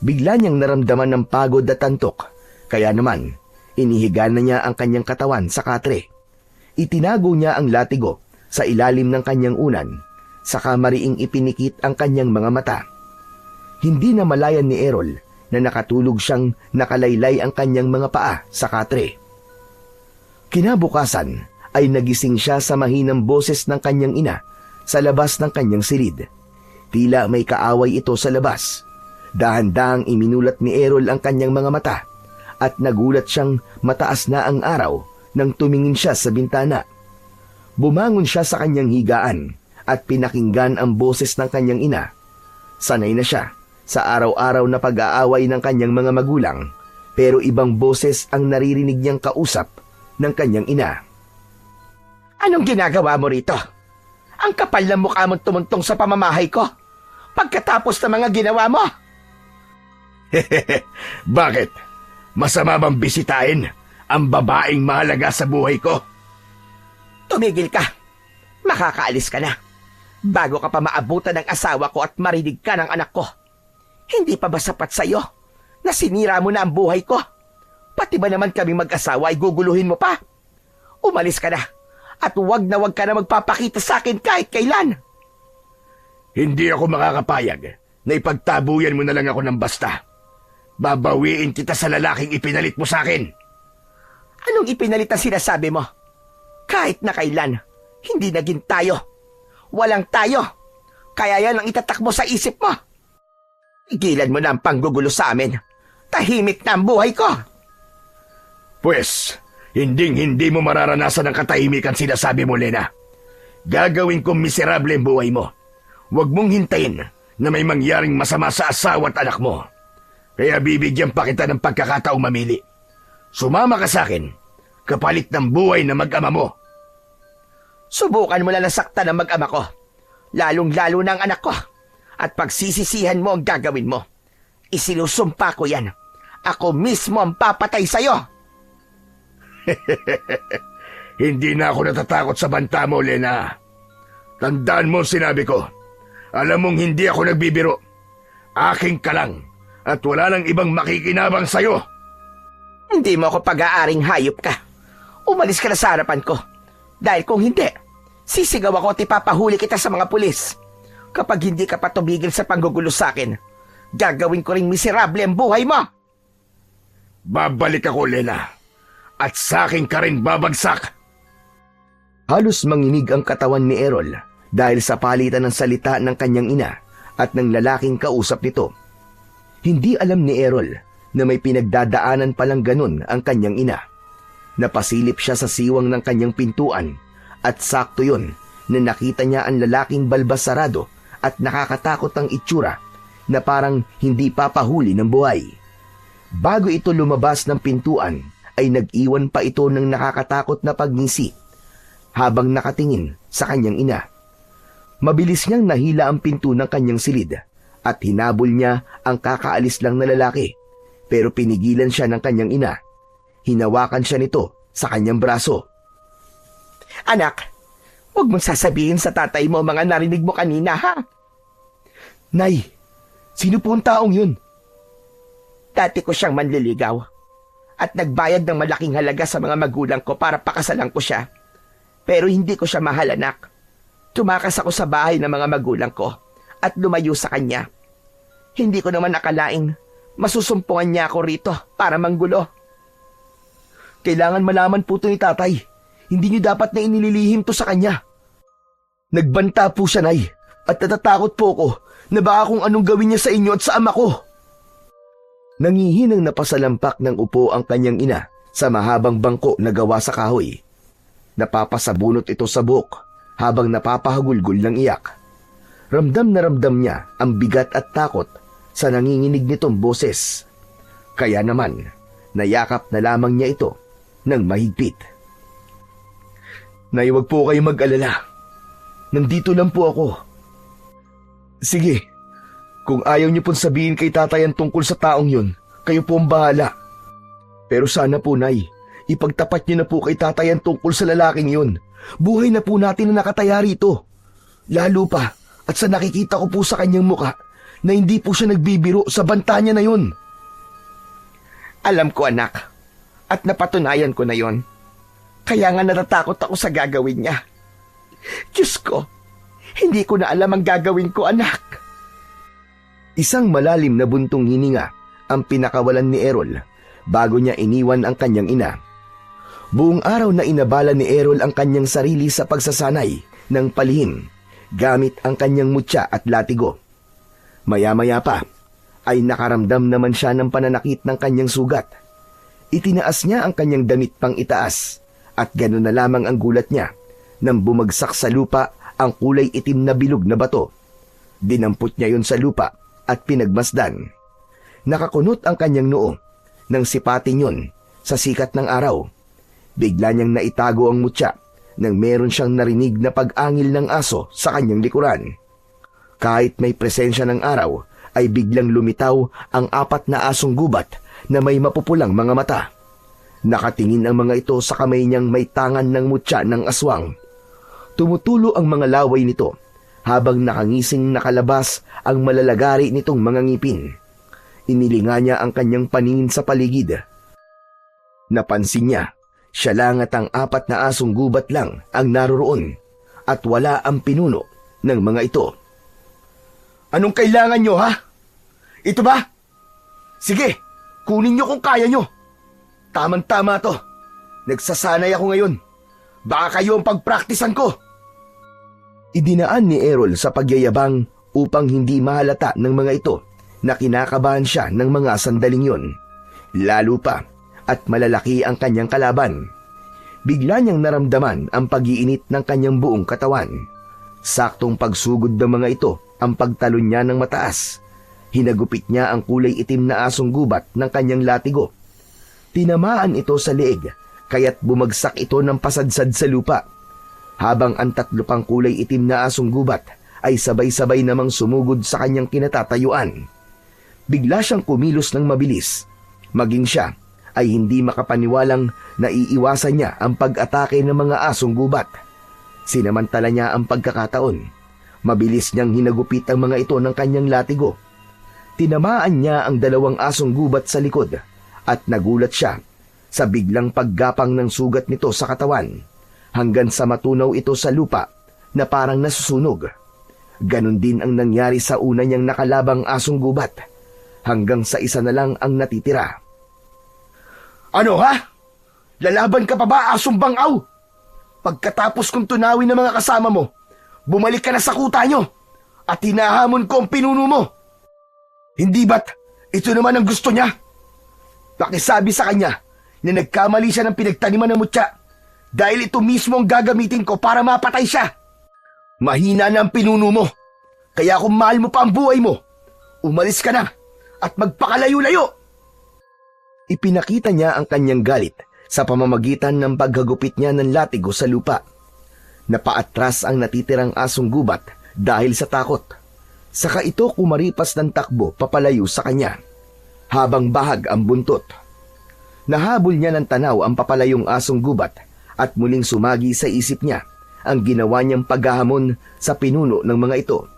[SPEAKER 3] Bigla niyang naramdaman ng pagod at antok, kaya naman inihiga na niya ang kanyang katawan sa katre. Itinago niya ang latigo sa ilalim ng kanyang unan, saka mariing ipinikit ang kanyang mga mata. Hindi na malayan ni Errol na nakatulog siyang nakalaylay ang kanyang mga paa sa katre. Kinabukasan ay nagising siya sa mahinang boses ng kanyang ina sa labas ng kanyang silid. Tila may kaaway ito sa labas. Dahan-dahang iminulat ni Errol ang kanyang mga mata at nagulat siyang mataas na ang araw nang tumingin siya sa bintana. Bumangon siya sa kanyang higaan at pinakinggan ang boses ng kanyang ina. Sanay na siya sa araw-araw na pag-aaway ng kanyang mga magulang, pero ibang boses ang naririnig niyang kausap ng kanyang ina.
[SPEAKER 4] Anong ginagawa mo rito? Ang kapal ng mukha mong tumuntong sa pamamahay ko pagkatapos ng mga ginawa mo.
[SPEAKER 1] Bakit? Masama bang bisitahin ang babaeng mahalaga sa buhay ko?
[SPEAKER 4] Tumigil ka. Makakaalis ka na. Bago ka pa maabutan ng asawa ko at marinig ka ng anak ko. Hindi pa ba sapat sa'yo na sinira mo na ang buhay ko? Pati ba naman kami mag-asawa ay guguluhin mo pa? Umalis ka na at huwag ka na magpapakita sa akin kahit kailan.
[SPEAKER 1] Hindi ako makakapayag na ipagtabuyan mo na lang ako ng basta. Babawiin kita sa lalaking ipinalit mo sa akin.
[SPEAKER 4] Anong ipinalit ang sinasabi mo? Kahit na kailan, hindi naging tayo. Walang tayo. Kaya yan ang itatak mo sa isip mo. Igilan mo na ang panggugulo sa amin. Tahimik na ang buhay ko.
[SPEAKER 1] Pwes, hindi mo mararanasan ang katahimikan sinasabi mo, Lena. Gagawin kong miserable ang buhay mo. Huwag mong hintayin na may mangyaring masama sa asawa at anak mo. Kaya bibigyan pa kita ng pagkakataong mamili. Sumama ka sa akin, kapalit ng buhay na mag-ama mo.
[SPEAKER 4] Subukan mo na nasaktan ang mag-ama ko. Lalong-lalo na ang anak ko. At pagsisisihan mo ang gagawin mo. Isinusumpa ko yan. Ako mismo ang papatay sa'yo.
[SPEAKER 1] Hindi na ako natatakot sa banta mo, Lena. Tandaan mo ang sinabi ko. Alam mong hindi ako nagbibiro. Aking ka lang at wala nang ibang makikinabang sa'yo.
[SPEAKER 4] Hindi mo ako pag-aaring hayop ka. Umalis ka na sa harapan ko. Dahil kung hindi, sisigaw ako at ipapahuli kita sa mga pulis. Kapag hindi ka pa tumigil sa panggugulo sa akin, gagawin ko ring miserable ang buhay mo.
[SPEAKER 1] Babalik ako, Lena. At sa akin ka rin babagsak.
[SPEAKER 3] Halos manginig ang katawan ni Errol dahil sa palitan ng salita ng kanyang ina at ng lalaking kausap nito. Hindi alam ni Errol na may pinagdadaanan palang ganun ang kanyang ina. Napasilip siya sa siwang ng kanyang pintuan at sakto yun na nakita niya ang lalaking balbas sarado at nakakatakot ang itsura na parang hindi papahuli ng buhay. Bago ito lumabas ng pintuan ay nag-iwan pa ito ng nakakatakot na pagngisi habang nakatingin sa kanyang ina. Mabilis niyang nahila ang pinto ng kanyang silid at hinabol niya ang kakaalis lang na lalaki, pero pinigilan siya ng kanyang ina. Hinawakan siya nito sa kanyang braso.
[SPEAKER 4] Anak, huwag mong sasabihin sa tatay mo mga narinig mo kanina, ha?
[SPEAKER 3] Nay, sino po ang taong yun?
[SPEAKER 4] Dati ko siyang manliligaw at nagbayad ng malaking halaga sa mga magulang ko para pakasalan ko siya. Pero hindi ko siya mahal, anak. Tumakas ako sa bahay ng mga magulang ko at lumayo sa kanya. Hindi ko naman akalaing masusumpungan niya ako rito para manggulo.
[SPEAKER 3] Kailangan malaman po ito ni tatay. Hindi niyo dapat na inililihim to sa kanya. Nagbanta po siya, Nay, at natatakot po ko na baka kung anong gawin niya sa inyo at sa ama ko. Nangihinang napasalampak ng upo ang kanyang ina sa mahabang bangko na gawa sa kahoy. Napapasabunot ito sa buhok habang napapahagulgol ng iyak. Ramdam na ramdam niya ang bigat at takot sa nanginginig nitong boses. Kaya naman, nayakap na lamang niya ito ng mahigpit. Nay, huwag po kayo mag-alala. Nandito lang po ako. Sige, kung ayaw niyo pong sabihin kay tatay ang tungkol sa taong yun, kayo po ang bahala. Pero sana po, Nay, ipagtapat niyo na po kay tatay ang tungkol sa lalaking yun. Buhay na po natin na nakataya rito. Lalo pa, at sa nakikita ko po sa kanyang muka, na hindi po siya nagbibiro sa banta niya na yun.
[SPEAKER 4] Alam ko, anak, at napatunayan ko na yon. Kaya nga natatakot ako sa gagawin niya. Diyos ko, hindi ko na alam ang gagawin ko, anak.
[SPEAKER 3] Isang malalim na buntong hininga ang pinakawalan ni Errol bago niya iniwan ang kanyang ina. Buong araw na inabala ni Errol ang kanyang sarili sa pagsasanay ng palihim gamit ang kanyang mutya at latigo. Maya-maya pa ay nakaramdam naman siya ng pananakit ng kanyang sugat. Itinaas niya ang kanyang damit pang itaas at gano'n na lamang ang gulat niya nang bumagsak sa lupa ang kulay itim na bilog na bato. Dinampot niya yon sa lupa at pinagmasdan. Nakakunot ang kanyang noo nang sipatin yon sa sikat ng araw. Bigla niyang naitago ang mutya nang meron siyang narinig na pag-angil ng aso sa kanyang likuran. Kahit may presensya ng araw, ay biglang lumitaw ang 4 na asong gubat na may mapupulang mga mata. Nakatingin ang mga ito sa kamay niyang may tangan ng mutya ng aswang. Tumutulo ang mga laway nito habang nakangising nakalabas ang malalagari nitong mga ngipin. Inilinga niya ang kanyang paningin sa paligid. Napansin niya, siya lang at ang 4 na asong gubat lang ang naroroon at wala ang pinuno ng mga ito.
[SPEAKER 1] Anong kailangan nyo, ha? Ito ba? Sige, kunin nyo kung kaya nyo. Tamang-tama to. Nagsasanay ako ngayon. Baka kayo ang pagpraktisan ko.
[SPEAKER 3] Idinaan ni Errol sa pagyayabang upang hindi mahalata ng mga ito na kinakabahan siya ng mga sandaling yun. Lalo pa at malalaki ang kanyang kalaban. Bigla niyang naramdaman ang pag-iinit ng kanyang buong katawan. Saktong pagsugod ng mga ito ang pagtalon niya ng mataas. Hinagupit niya ang kulay itim na asong gubat ng kanyang latigo. Tinamaan ito sa leeg, kaya't bumagsak ito ng pasadsad sa lupa. Habang ang 3 pang kulay itim na asong gubat ay sabay-sabay namang sumugod sa kanyang kinatatayuan. Bigla siyang kumilos ng mabilis. Maging siya ay hindi makapaniwalang naiiwasan niya ang pag-atake ng mga asong gubat. Sinamantala niya ang pagkakataon. Mabilis niyang hinagupit ang mga ito ng kanyang latigo. Tinamaan niya ang 2 asong gubat sa likod at nagulat siya sa biglang paggapang ng sugat nito sa katawan hanggang sa matunaw ito sa lupa na parang nasusunog. Ganon din ang nangyari sa una niyang nakalabang asong gubat hanggang sa isa na lang ang natitira.
[SPEAKER 1] Ano, ha? Lalaban ka pa ba, asong bangaw? Pagkatapos kong tunawin ng mga kasama mo, bumalik ka na sa kuta nyo at hinahamon ko ang pinuno mo. Hindi ba't ito naman ang gusto niya? Pakisabi sa kanya na nagkamali siya ng pinagtaniman ng mutya dahil ito mismo ang gagamitin ko para mapatay siya. Mahina na ang pinuno mo, kaya kung mahal mo pa ang buhay mo, umalis ka na at magpakalayo-layo.
[SPEAKER 3] Ipinakita niya ang kanyang galit sa pamamagitan ng paghagupit niya ng latigo sa lupa. Napaatras ang natitirang asong gubat dahil sa takot. Saka ito kumaripas ng takbo papalayo sa kanya, habang bahag ang buntot. Nahabol niya ng tanaw ang papalayong asong gubat at muling sumagi sa isip niya ang ginawa niyang paghahamon sa pinuno ng mga ito.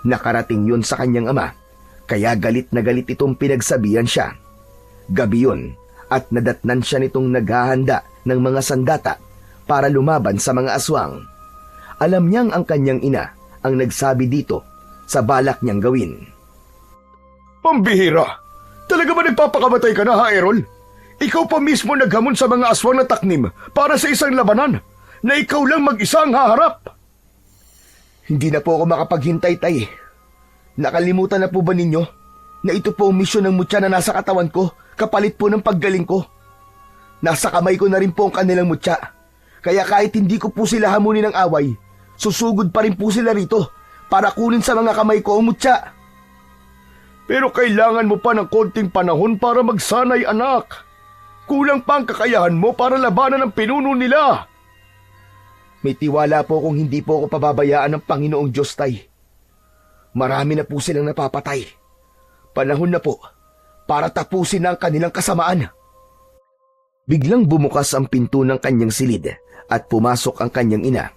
[SPEAKER 3] Nakarating yun sa kanyang ama, kaya galit na galit itong pinagsabihan siya. Gabi yun at nadatnan siya nitong naghahanda ng mga sandata para lumaban sa mga aswang. Alam niyang ang kanyang ina ang nagsabi dito sa balak niyang gawin.
[SPEAKER 1] Pambihira! Talaga ba nagpapakamatay ka na, ha, Errol? Ikaw pa mismo naghamon sa mga aswang na taknim para sa isang labanan na ikaw lang mag-isa ang haharap.
[SPEAKER 3] Hindi na po ako makapaghintay, tay. Nakalimutan na po ba ninyo na ito po ang misyon ng mutya na nasa katawan ko kapalit po ng paggaling ko? Nasa kamay ko na rin po ang kanilang mutya.
[SPEAKER 2] Kaya kahit hindi ko po sila hamunin ng away, susugod pa rin po sila rito para kunin sa mga kamay ko ang mutya.
[SPEAKER 1] Pero kailangan mo pa ng konting panahon para magsanay, anak. Kulang pa ang kakayahan mo para labanan ang pinuno nila.
[SPEAKER 2] May tiwala po kung hindi po ako pababayaan ng Panginoong Diyos, Tay. Marami na po silang napapatay. Panahon na po para tapusin na ang kanilang kasamaan.
[SPEAKER 3] Biglang bumukas ang pinto ng kanyang silid at pumasok ang kanyang ina.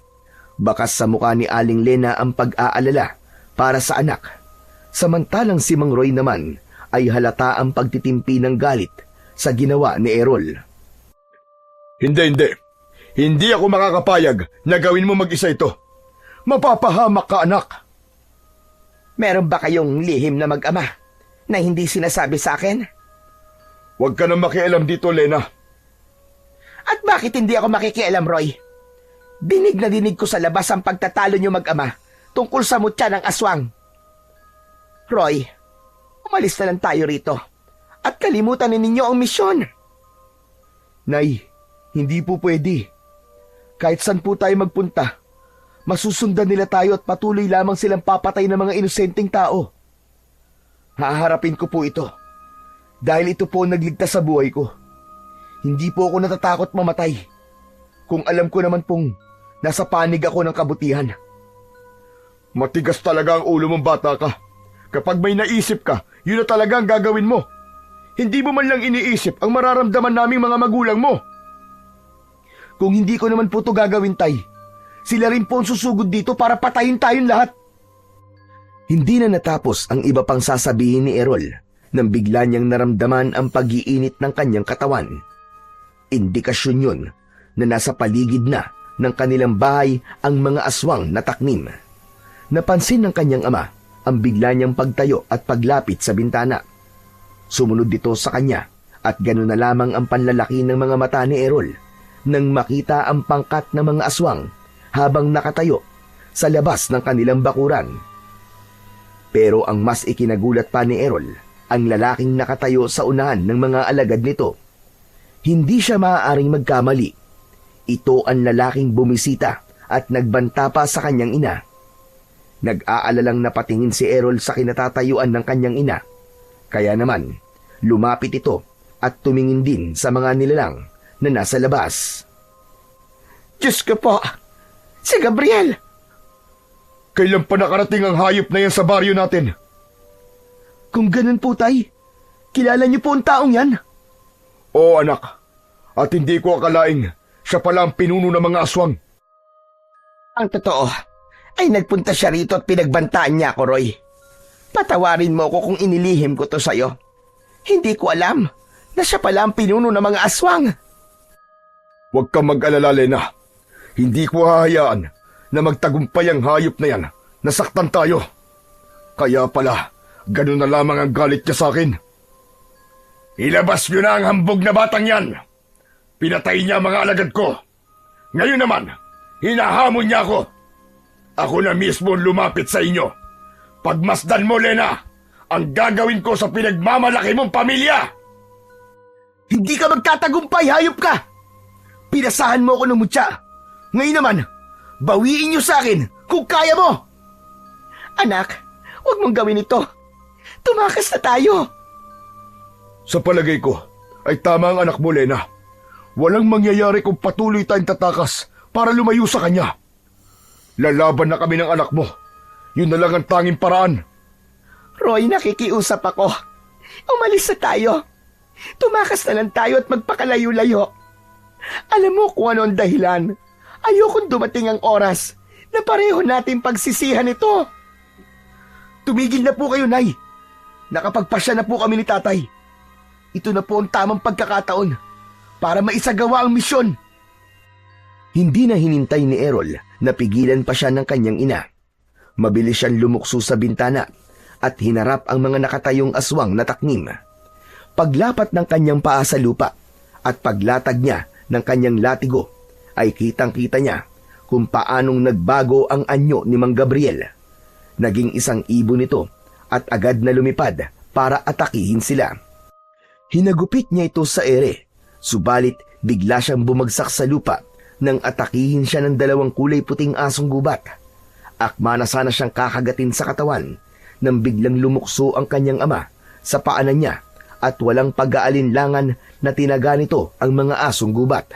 [SPEAKER 3] Bakas sa mukha ni Aling Lena ang pag-aalala para sa anak. Samantalang si Mang Roy naman ay halata ang pagtitimpi ng galit sa ginawa ni Errol.
[SPEAKER 1] Hindi. Hindi ako makakapayag na gawin mo mag-isa ito. Mapapahamak ka, anak.
[SPEAKER 4] Meron ba kayong lihim na mag-ama na hindi sinasabi sa akin?
[SPEAKER 1] Huwag ka na makialam dito, Lena.
[SPEAKER 4] At bakit hindi ako makikialam, Roy? Dinig na dinig ko sa labas ang pagtatalo niyo mag-ama tungkol sa mutya ng aswang. Roy, umalis na lang tayo rito at kalimutan ninyo ang misyon.
[SPEAKER 2] Nay, hindi po pwede. Kahit saan po tayo magpunta, masusundan nila tayo at patuloy lamang silang papatay ng mga inosenteng tao. Haharapin ko po ito dahil ito po ang nagligtas sa buhay ko. Hindi po ako natatakot mamatay kung alam ko naman pong nasa panig ako ng kabutihan.
[SPEAKER 1] Matigas talaga ang ulo mong bata ka. Kapag may naisip ka, yun na talaga ang gagawin mo. Hindi mo man lang iniisip ang mararamdaman naming mga magulang mo.
[SPEAKER 2] Kung hindi ko naman po ito gagawin, Tay, sila rin po ang susugod dito para patayin tayong lahat.
[SPEAKER 3] Hindi na natapos ang iba pang sasabihin ni Errol nang bigla niyang naramdaman ang pag-iinit ng kanyang katawan. Indikasyon yun na nasa paligid na ng kanilang bahay ang mga aswang na taknim. Napansin ng kanyang ama ang bigla niyang pagtayo at paglapit sa bintana. Sumunod dito sa kanya at gano'n na lamang ang panlalaki ng mga mata ni Errol nang makita ang pangkat ng mga aswang habang nakatayo sa labas ng kanilang bakuran. Pero ang mas ikinagulat pa ni Errol, ang lalaking nakatayo sa unahan ng mga alagad nito. Hindi siya maaaring magkamali. Ito ang lalaking bumisita at nagbanta pa sa kanyang ina. Nag-aalalang napatingin si Errol sa kinatatayuan ng kanyang ina. Kaya naman, lumapit ito at tumingin din sa mga nilalang na nasa labas.
[SPEAKER 4] Diyos ko po, si Gabriel!
[SPEAKER 1] Kailan pa nakarating ang hayop na yan sa baryo natin?
[SPEAKER 2] Kung ganun po, Tay, kilala niyo po ang taong yan?
[SPEAKER 1] Oo, anak. At hindi ko akalaing siya pala ang pinuno ng mga aswang.
[SPEAKER 4] Ang totoo ay nagpunta siya rito at pinagbantaan niya ako, Roy. Patawarin mo ko kung inilihim ko to sa'yo. Hindi ko alam na siya pala ang pinuno ng mga aswang.
[SPEAKER 1] Huwag kang mag-alala, Lena. Hindi ko hahayaan na magtagumpay ang hayop na yan. Nasaktan tayo. Kaya pala, ganun na lamang ang galit niya sa akin. Ilabas niyo na ang hambog na batang yan. Pinatay niya ang mga alagad ko. Ngayon naman, hinahamon niya ako. Ako na mismo lumapit sa inyo. Pagmasdan mo, Lena, ang gagawin ko sa pinagmamalaki mong pamilya.
[SPEAKER 2] Hindi ka magtatagumpay, hayop ka! Pinasahan mo ako ng mutya. Ngayon naman, bawiin niyo sa akin kung kaya mo!
[SPEAKER 4] Anak, huwag mong gawin ito. Tumakas na tayo.
[SPEAKER 1] Sa palagay ko, ay tama ang anak mo, Lena. Walang mangyayari kung patuloy tayong tatakas para lumayo sa kanya. Lalaban na kami ng anak mo. Yun na lang ang tanging paraan.
[SPEAKER 4] Roy, nakikiusap ako. Umalis na tayo. Tumakas na lang tayo at magpakalayo-layo. Alam mo kung ano ang dahilan. Ayokong dumating ang oras na pareho natin pagsisihan ito.
[SPEAKER 2] Tumigil na po kayo, Nay. Nakapagpasya na po kami ni Tatay. Ito na po ang tamang pagkakataon para maisagawa ang misyon.
[SPEAKER 3] Hindi na hinintay ni Errol na pigilan pa siya ng kanyang ina. Mabilis siyang lumukso sa bintana at hinarap ang mga nakatayong aswang na taknim. Paglapat ng kanyang paa sa lupa at paglatag niya ng kanyang latigo ay kitang-kita niya kung paanong nagbago ang anyo ni Mang Gabriel. Naging isang ibon ito at agad na lumipad para atakihin sila. Hinagupit niya ito sa ere, subalit bigla siyang bumagsak sa lupa nang atakihin siya ng 2 kulay puting asong gubat. Akma na sana siyang kakagatin sa katawan nang biglang lumukso ang kanyang ama sa paanan niya at walang pag-aalinlangan na tinaga nito ang mga asong gubat.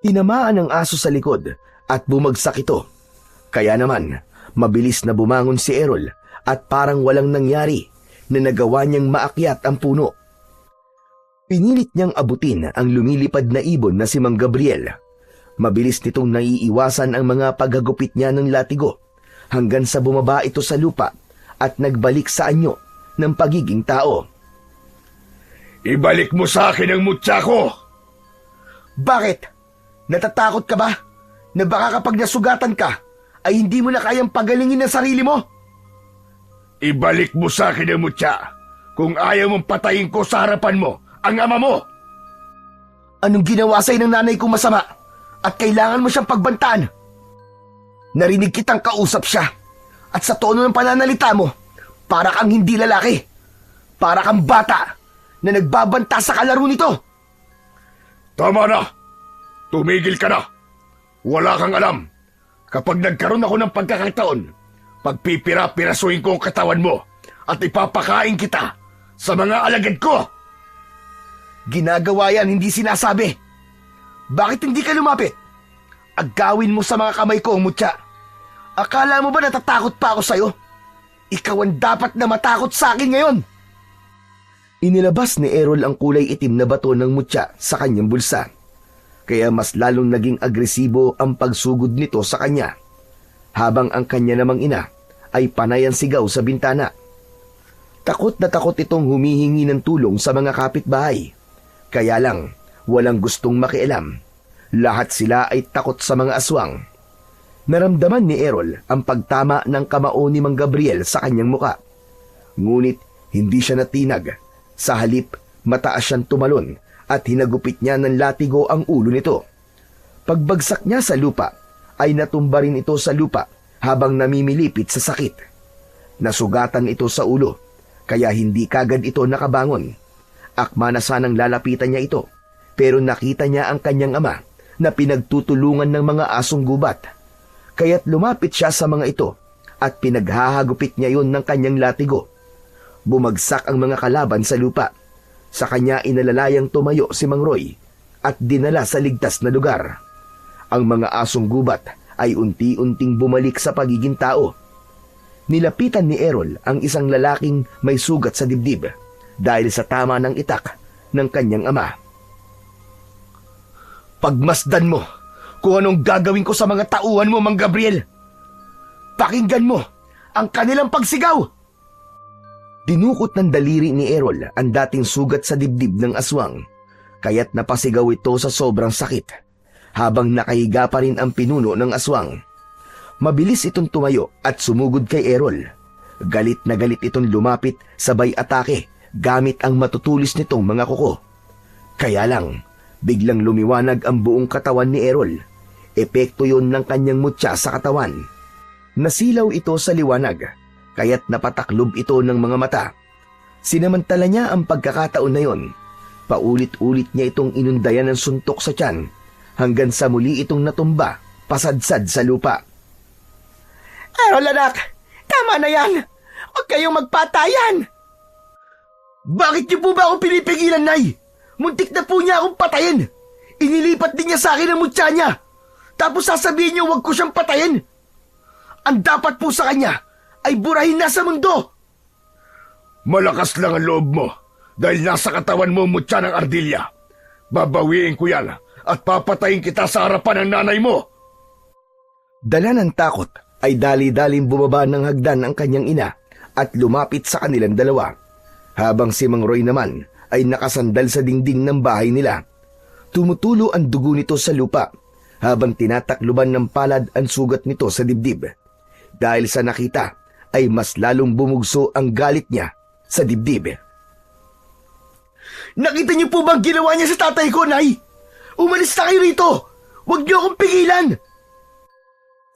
[SPEAKER 3] Tinamaan ang aso sa likod at bumagsak ito. Kaya naman, mabilis na bumangon si Errol at parang walang nangyari na nagawa niyang maakyat ang puno. Pinilit niyang abutin ang lumilipad na ibon na si Mang Gabriel. Mabilis nitong naiiwasan ang mga paghagupit niya ng latigo hanggang sa bumaba ito sa lupa at nagbalik sa anyo ng pagiging tao.
[SPEAKER 1] Ibalik mo sa akin ang mutya ko!
[SPEAKER 2] Bakit? Natatakot ka ba? Na baka kapag nasugatan ka, ay hindi mo na kayang pagalingin ang sarili mo?
[SPEAKER 1] Ibalik mo sa akin ang mutya kung ayaw mong patayin ko sa harapan mo ang ama mo!
[SPEAKER 2] Anong ginawa sa'yo ng nanay kong masama at kailangan mo siyang pagbantaan? Narinig kitang kausap siya at sa tono ng pananalita mo, para kang hindi lalaki. Para kang bata na nagbabanta sa kalaro nito.
[SPEAKER 1] Tama na! Tumigil ka na! Wala kang alam. Kapag nagkaroon ako ng pagkakataon, pagpipira-pirasuhin ko ang katawan mo at ipapakain kita sa mga alagad ko!
[SPEAKER 2] Ginagawa yan, hindi sinasabi. Bakit hindi ka lumapit? Agawin mo sa mga kamay ko, mutya. Akala mo ba natatakot pa ako sa'yo? Ikaw ang dapat na matakot sa akin ngayon.
[SPEAKER 3] Inilabas ni Errol ang kulay itim na bato ng mutya sa kanyang bulsa. Kaya mas lalong naging agresibo ang pagsugod nito sa kanya. Habang ang kanya namang ina ay panay ang sigaw sa bintana. Takot na takot itong humihingi ng tulong sa mga kapitbahay. Kaya lang, walang gustong makialam. Lahat sila ay takot sa mga aswang. Naramdaman ni Errol ang pagtama ng kamao ni Mang Gabriel sa kanyang muka. Ngunit hindi siya natinag. Sa halip, mataas siyang tumalon at hinagupit niya ng latigo ang ulo nito. Pagbagsak niya sa lupa, ay natumba rin ito sa lupa habang namimilipit sa sakit. Nasugatan ito sa ulo, kaya hindi kagad ito nakabangon. Akma na sanang lalapitan niya ito, pero nakita niya ang kanyang ama na pinagtutulungan ng mga asong gubat. Kaya't lumapit siya sa mga ito at pinaghahagupit niya yon ng kanyang latigo. Bumagsak ang mga kalaban sa lupa. Sa kanya inalalayang tumayo si Mang Roy at dinala sa ligtas na lugar. Ang mga asong gubat ay unti-unting bumalik sa pagiging tao. Nilapitan ni Errol ang isang lalaking may sugat sa dibdib dahil sa tama ng itak ng kanyang ama.
[SPEAKER 2] Pagmasdan mo kung anong gagawin ko sa mga tauhan mo, Mang Gabriel. Pakinggan mo ang kanilang pagsigaw.
[SPEAKER 3] Dinukot ng daliri ni Errol ang dating sugat sa dibdib ng aswang, kaya't napasigaw ito sa sobrang sakit, habang nakahiga pa rin ang pinuno ng aswang. Mabilis itong tumayo at sumugod kay Errol. Galit na galit itong lumapit sabay atake gamit ang matutulis nitong mga kuko. Kaya lang, biglang lumiwanag ang buong katawan ni Errol. Epekto yon ng kanyang mutya sa katawan. Nasilaw ito sa liwanag, kaya't napataklob ito ng mga mata. Sinamantala niya ang pagkakataon na yon. Paulit-ulit niya itong inundayan ng suntok sa tiyan hanggang sa muli itong natumba, pasadsad sa lupa.
[SPEAKER 2] Errol anak, tama na yan. Huwag kayong magpatayan. Bakit niyo po ba ako pinipigilan, Nay? Muntik na po niya akong patayin. Inilipat din niya sa akin ang mutya niya. Tapos sasabihin niyo huwag ko siyang patayin. Ang dapat po sa kanya ay burahin na sa mundo.
[SPEAKER 1] Malakas lang ang loob mo dahil nasa katawan mo mutya ng ardilya. Babawiin ko yan at papatayin kita sa harapan ng nanay mo.
[SPEAKER 3] Dala ng takot ay dali-daling bumaba ng hagdan ang kanyang ina at lumapit sa kanilang dalawa. Habang si Mang Roy naman ay nakasandal sa dingding ng bahay nila. Tumutulo ang dugo nito sa lupa habang tinatakluban ng palad ang sugat nito sa dibdib. Dahil sa nakita ay mas lalong bumugso ang galit niya sa dibdib.
[SPEAKER 2] Nakita niyo po bang ginawa niya sa tatay ko, Nay? Umalis na kayo rito! Huwag niyo akong pigilan!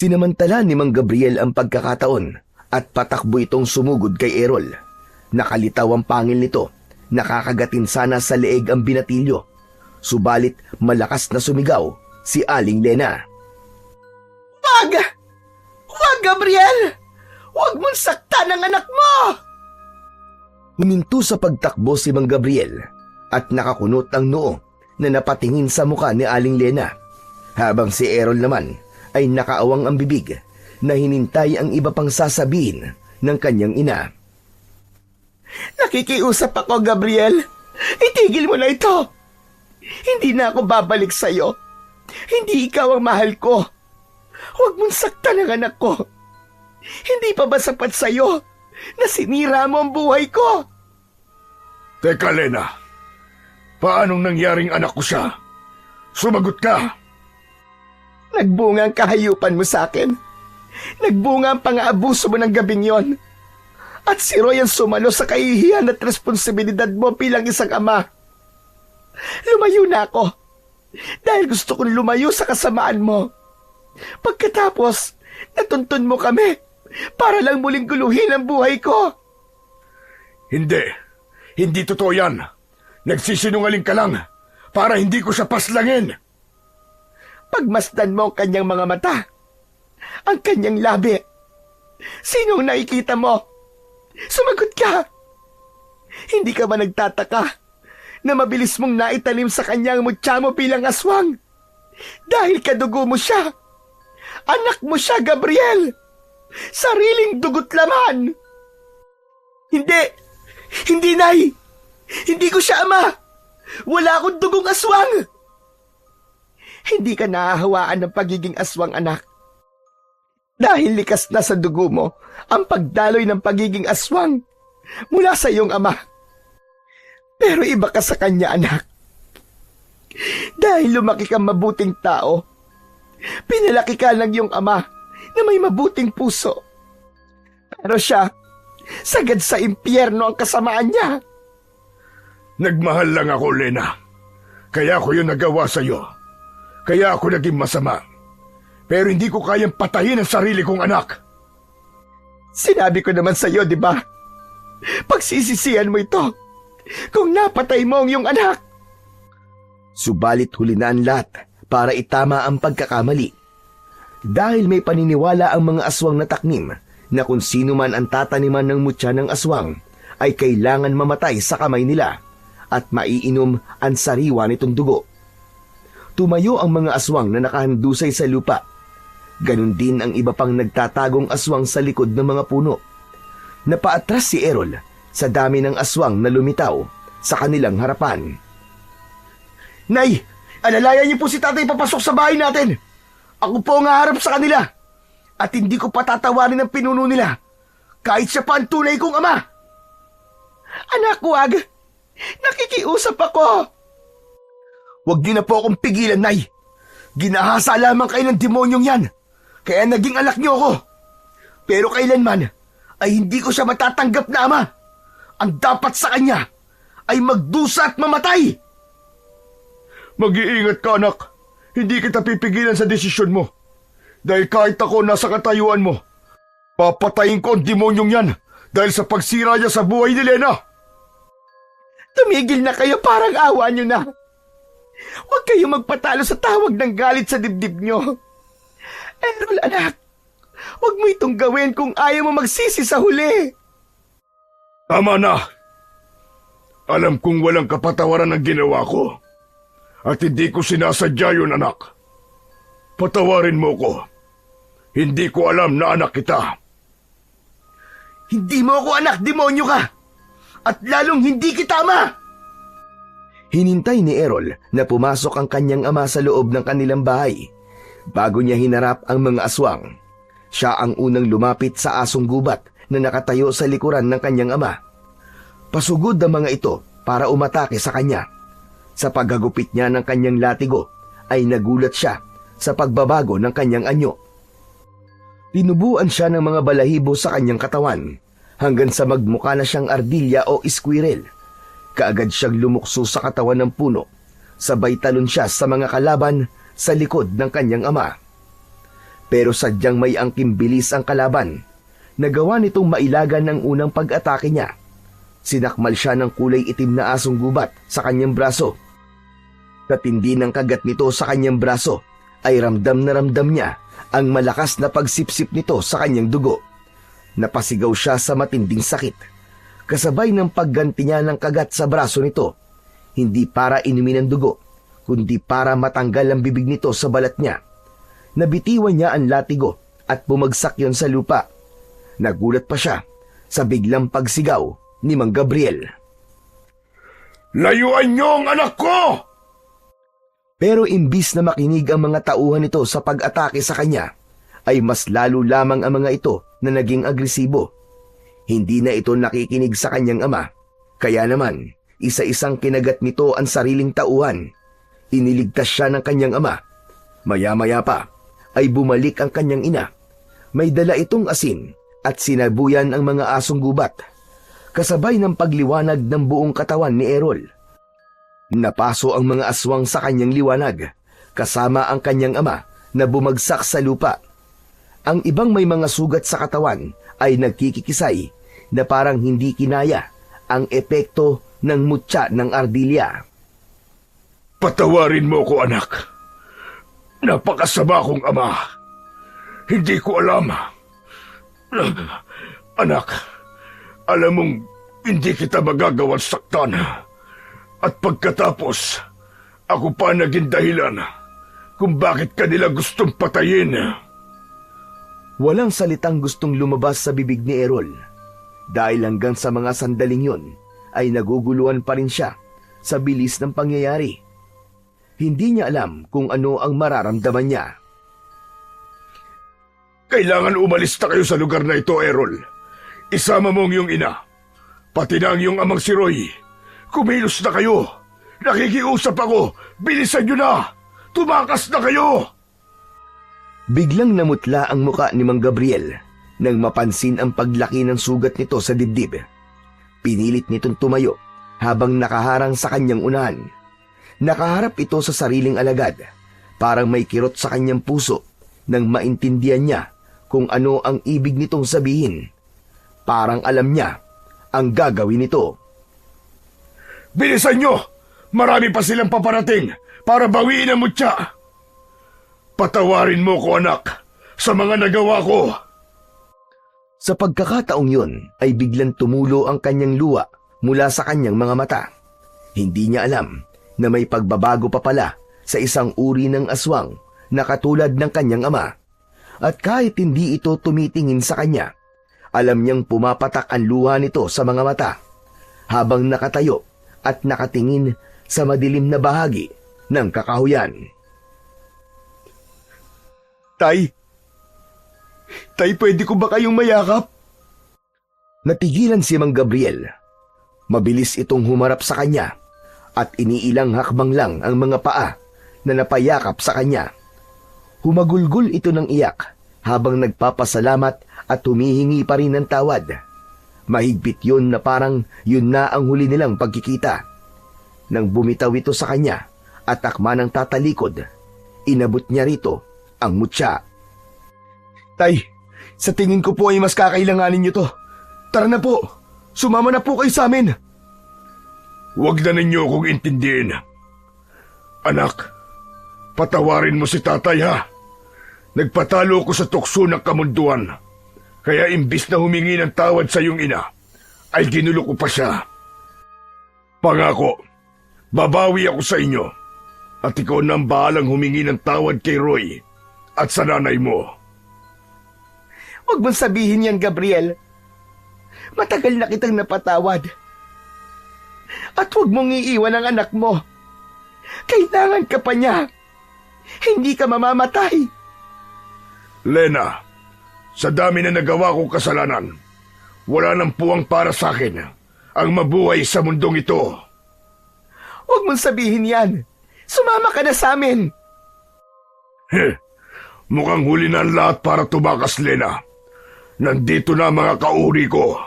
[SPEAKER 3] Sinamantala ni Mang Gabriel ang pagkakataon at patakbo itong sumugod kay Errol. Nakalitaw ang pangil nito, nakakagatin sana sa leeg ang binatilyo. Subalit malakas na sumigaw si Aling Lena.
[SPEAKER 2] Wag! Wag, Gabriel! Wag mong saktan ang anak mo!
[SPEAKER 3] Huminto sa pagtakbo si Mang Gabriel at nakakunot ang noo na napatingin sa muka ni Aling Lena, habang si Errol naman ay nakaawang ang bibig na hinintay ang iba pang sasabihin ng kanyang ina.
[SPEAKER 2] Nakikiusap ako, Gabriel. Itigil mo na ito. Hindi na ako babalik sa'yo. Hindi ikaw ang mahal ko. Huwag mong saktan ang anak ko. Hindi pa ba sapat sa'yo na sinira mo ang buhay ko?
[SPEAKER 1] Teka, Lena. Paanong nangyaring anak ko siya? Sumagot ka.
[SPEAKER 2] Nagbunga ang kahayupan mo sa akin. Nagbunga ang pang-aabuso mo ng gabing yon. At si Roy ang sumalo sa kahihiyan at responsibilidad mo bilang isang ama. Lumayo na ako dahil gusto kong lumayo sa kasamaan mo. Pagkatapos, natuntun mo kami para lang muling guluhin ang buhay ko.
[SPEAKER 1] Hindi totoo yan. Nagsisinungaling ka lang para hindi ko siya paslangin.
[SPEAKER 2] Pagmasdan mo ang kanyang mga mata, ang kanyang labi, sinong nakikita mo? Sumagot ka! Hindi ka ba nagtataka na mabilis mong naitanim sa kanyang mutya mo bilang aswang? Dahil kadugo mo siya. Anak mo siya, Gabriel. Sariling dugot laman. Hindi, Nay. Hindi ko siya ama. Wala akong dugong aswang. Hindi ka nahahawaan ng pagiging aswang, anak. Dahil likas na sa dugo mo ang pagdaloy ng pagiging aswang mula sa iyong ama. Pero iba ka sa kanya, anak. Dahil lumaki kang mabuting tao, pinalaki ka ng iyong ama na may mabuting puso. Pero siya, sagad sa impyerno ang kasamaan niya.
[SPEAKER 1] Nagmahal lang ako, Lena. Kaya ako yung nagawa sa'yo. Kaya ako naging masama. Pero hindi ko kayang patayin ang sarili kong anak.
[SPEAKER 2] Sinabi ko naman sa iyo, di ba? Pagsisisihan mo ito kung napatay mo ang iyong anak.
[SPEAKER 3] Subalit huli na ang lahat para itama ang pagkakamali. Dahil may paniniwala ang mga aswang na taknim na kung sino man ang tataniman ng mutya ng aswang ay kailangan mamatay sa kamay nila at maiinom ang sariwa nitong dugo. Tumayo ang mga aswang na nakahandusay sa lupa. Ganon din ang iba pang nagtatagong aswang sa likod ng mga puno. Napaatras si Errol sa dami ng aswang na lumitaw sa kanilang harapan.
[SPEAKER 2] Nay, alalayan niyo po si tatay papasok sa bahay natin. Ako po ang haharap sa kanila. At hindi ko patatawarin ang pinuno nila. Kahit siya pa ang tunay kong ama. Anak, wag. Nakikiusap ako. Huwag niyo na po akong pigilan, Nay. Ginahasa lamang kayo ng demonyong yan. Kaya naging anak niyo ako. Pero kailanman ay hindi ko siya matatanggap na ama. Ang dapat sa kanya ay magdusa at mamatay.
[SPEAKER 1] Mag-iingat ka, anak. Hindi kita pipigilan sa desisyon mo. Dahil kahit ako nasa katayuan mo, papatayin ko ang demonyong yan dahil sa pagsira niya sa buhay ni Lena.
[SPEAKER 2] Tumigil na kayo, parang awa niyo na. Huwag kayong magpatalo sa tawag ng galit sa dibdib niyo. Errol, anak, huwag mo itong gawin kung ayaw mo magsisi sa huli.
[SPEAKER 1] Tama na. Alam kong walang kapatawaran ang ginawa ko. At hindi ko sinasadya yun, anak. Patawarin mo ko. Hindi ko alam na anak kita.
[SPEAKER 2] Hindi mo ako anak, demonyo ka. At lalong hindi kita ama.
[SPEAKER 3] Hinintay ni Errol na pumasok ang kanyang ama sa loob ng kanilang bahay. Bago niya hinarap ang mga aswang, siya ang unang lumapit sa asong gubat na nakatayo sa likuran ng kanyang ama. Pasugod ang mga ito para umatake sa kanya. Sa paghagupit niya ng kanyang latigo, ay nagulat siya sa pagbabago ng kanyang anyo. Tinubuan siya ng mga balahibo sa kanyang katawan hanggang sa magmukha na siyang ardilya o squirrel. Kaagad siyang lumukso sa katawan ng puno, sabay talon siya sa mga kalaban sa likod ng kanyang ama. Pero sadyang may angking bilis ang kalaban. Nagawa nitong mailagan ng unang pag-atake niya. Sinakmal siya ng kulay itim na asong gubat sa kanyang braso. Katindi ng kagat nito sa kanyang braso ay ramdam na ramdam niya ang malakas na pagsipsip nito sa kanyang dugo. Napasigaw siya sa matinding sakit. Kasabay ng pagganti niya ng kagat sa braso nito, hindi para inumin ang dugo, kundi para matanggal ang bibig nito sa balat niya. Nabitiwan niya ang latigo at bumagsak yon sa lupa. Nagulat pa siya sa biglang pagsigaw ni Mang Gabriel.
[SPEAKER 1] Layuan niyo ang anak ko!
[SPEAKER 3] Pero imbis na makinig ang mga tauhan nito sa pag-atake sa kanya, ay mas lalo lamang ang mga ito na naging agresibo. Hindi na ito nakikinig sa kanyang ama, kaya naman isa-isang kinagat nito ang sariling tauhan. Iniligtas siya ng kanyang ama. Maya-maya pa ay bumalik ang kanyang ina. May dala itong asin at sinabuyan ang mga asong gubat, kasabay ng pagliwanag ng buong katawan ni Errol. Napaso ang mga aswang sa kanyang liwanag, kasama ang kanyang ama na bumagsak sa lupa. Ang ibang may mga sugat sa katawan ay nagkikikisay na parang hindi kinaya ang epekto ng mutya ng ardilya.
[SPEAKER 1] Patawarin mo ko, anak. Napakasama kong ama. Hindi ko alam. Anak, alam mong hindi kita magagawang saktan. At pagkatapos, ako pa naging dahilan kung bakit kanila gustong patayin.
[SPEAKER 3] Walang salitang gustong lumabas sa bibig ni Errol. Dahil hanggang sa mga sandaling yun, ay naguguluhan pa rin siya sa bilis ng pangyayari. Hindi niya alam kung ano ang mararamdaman niya.
[SPEAKER 1] Kailangan umalis na kayo sa lugar na ito, Errol. Isama mo ang iyong ina. Pati na ang iyong amang si Roy. Kumilos na kayo. Nakikiusap ako. Bilisan niyo na. Tumakas na kayo.
[SPEAKER 3] Biglang namutla ang muka ni Mang Gabriel nang mapansin ang paglaki ng sugat nito sa dibdib. Pinilit nitong tumayo habang nakaharang sa kanyang unahan. Nakaharap ito sa sariling alagad. Parang may kirot sa kanyang puso nang maintindihan niya kung ano ang ibig nitong sabihin. Parang alam niya ang gagawin nito.
[SPEAKER 1] Bilisan niyo! Marami pa silang paparating para bawiin ang mutya. Patawarin mo ko, anak, sa mga nagawa ko.
[SPEAKER 3] Sa pagkakataong yun ay biglang tumulo ang kanyang luha mula sa kanyang mga mata. Hindi niya alam na may pagbabago pa pala sa isang uri ng aswang na katulad ng kanyang ama. At kahit hindi ito tumitingin sa kanya, alam niyang pumapatak ang luha nito sa mga mata habang nakatayo at nakatingin sa madilim na bahagi ng kakahuyan.
[SPEAKER 1] Tay, pwede ko ba kayong mayakap?
[SPEAKER 3] Natigilan si Mang Gabriel. Mabilis itong humarap sa kanya at iniilang hakbang lang ang mga paa na napayakap sa kanya. Humagulgol ito ng iyak habang nagpapasalamat at humihingi pa rin ng tawad. Mahigpit yun na parang yun na ang huli nilang pagkikita. Nang bumitaw ito sa kanya at akma ng tatalikod, inabot niya rito ang mutya.
[SPEAKER 1] Tay, sa tingin ko po ay mas kakailanganin niyo to. Tara na po, sumama na po kayo sa amin. Huwag na ninyo akong intindihin. Anak, patawarin mo si tatay ha. Nagpatalo ko sa tukso ng kamunduan. Kaya imbis na humingi ng tawad sa iyong ina, ay ginulo ko pa siya. Pangako, babawi ako sa inyo. At ikaw na ang bahalang humingi ng tawad kay Roy at sa nanay mo.
[SPEAKER 2] Huwag mong sabihin yan, Gabriel. Matagal na kitang napatawad. At huwag mong iiwan ang anak mo. Kailangan ka pa niya. Hindi ka mamamatay.
[SPEAKER 1] Lena, sa dami na nagawa kong kasalanan, wala nang puwang para sa akin ang mabuhay sa mundong ito.
[SPEAKER 2] Huwag mong sabihin yan. Sumama ka na sa amin.
[SPEAKER 1] Mukhang huli na ang lahat para tumakas, Lena. Nandito na ang mga kauri ko.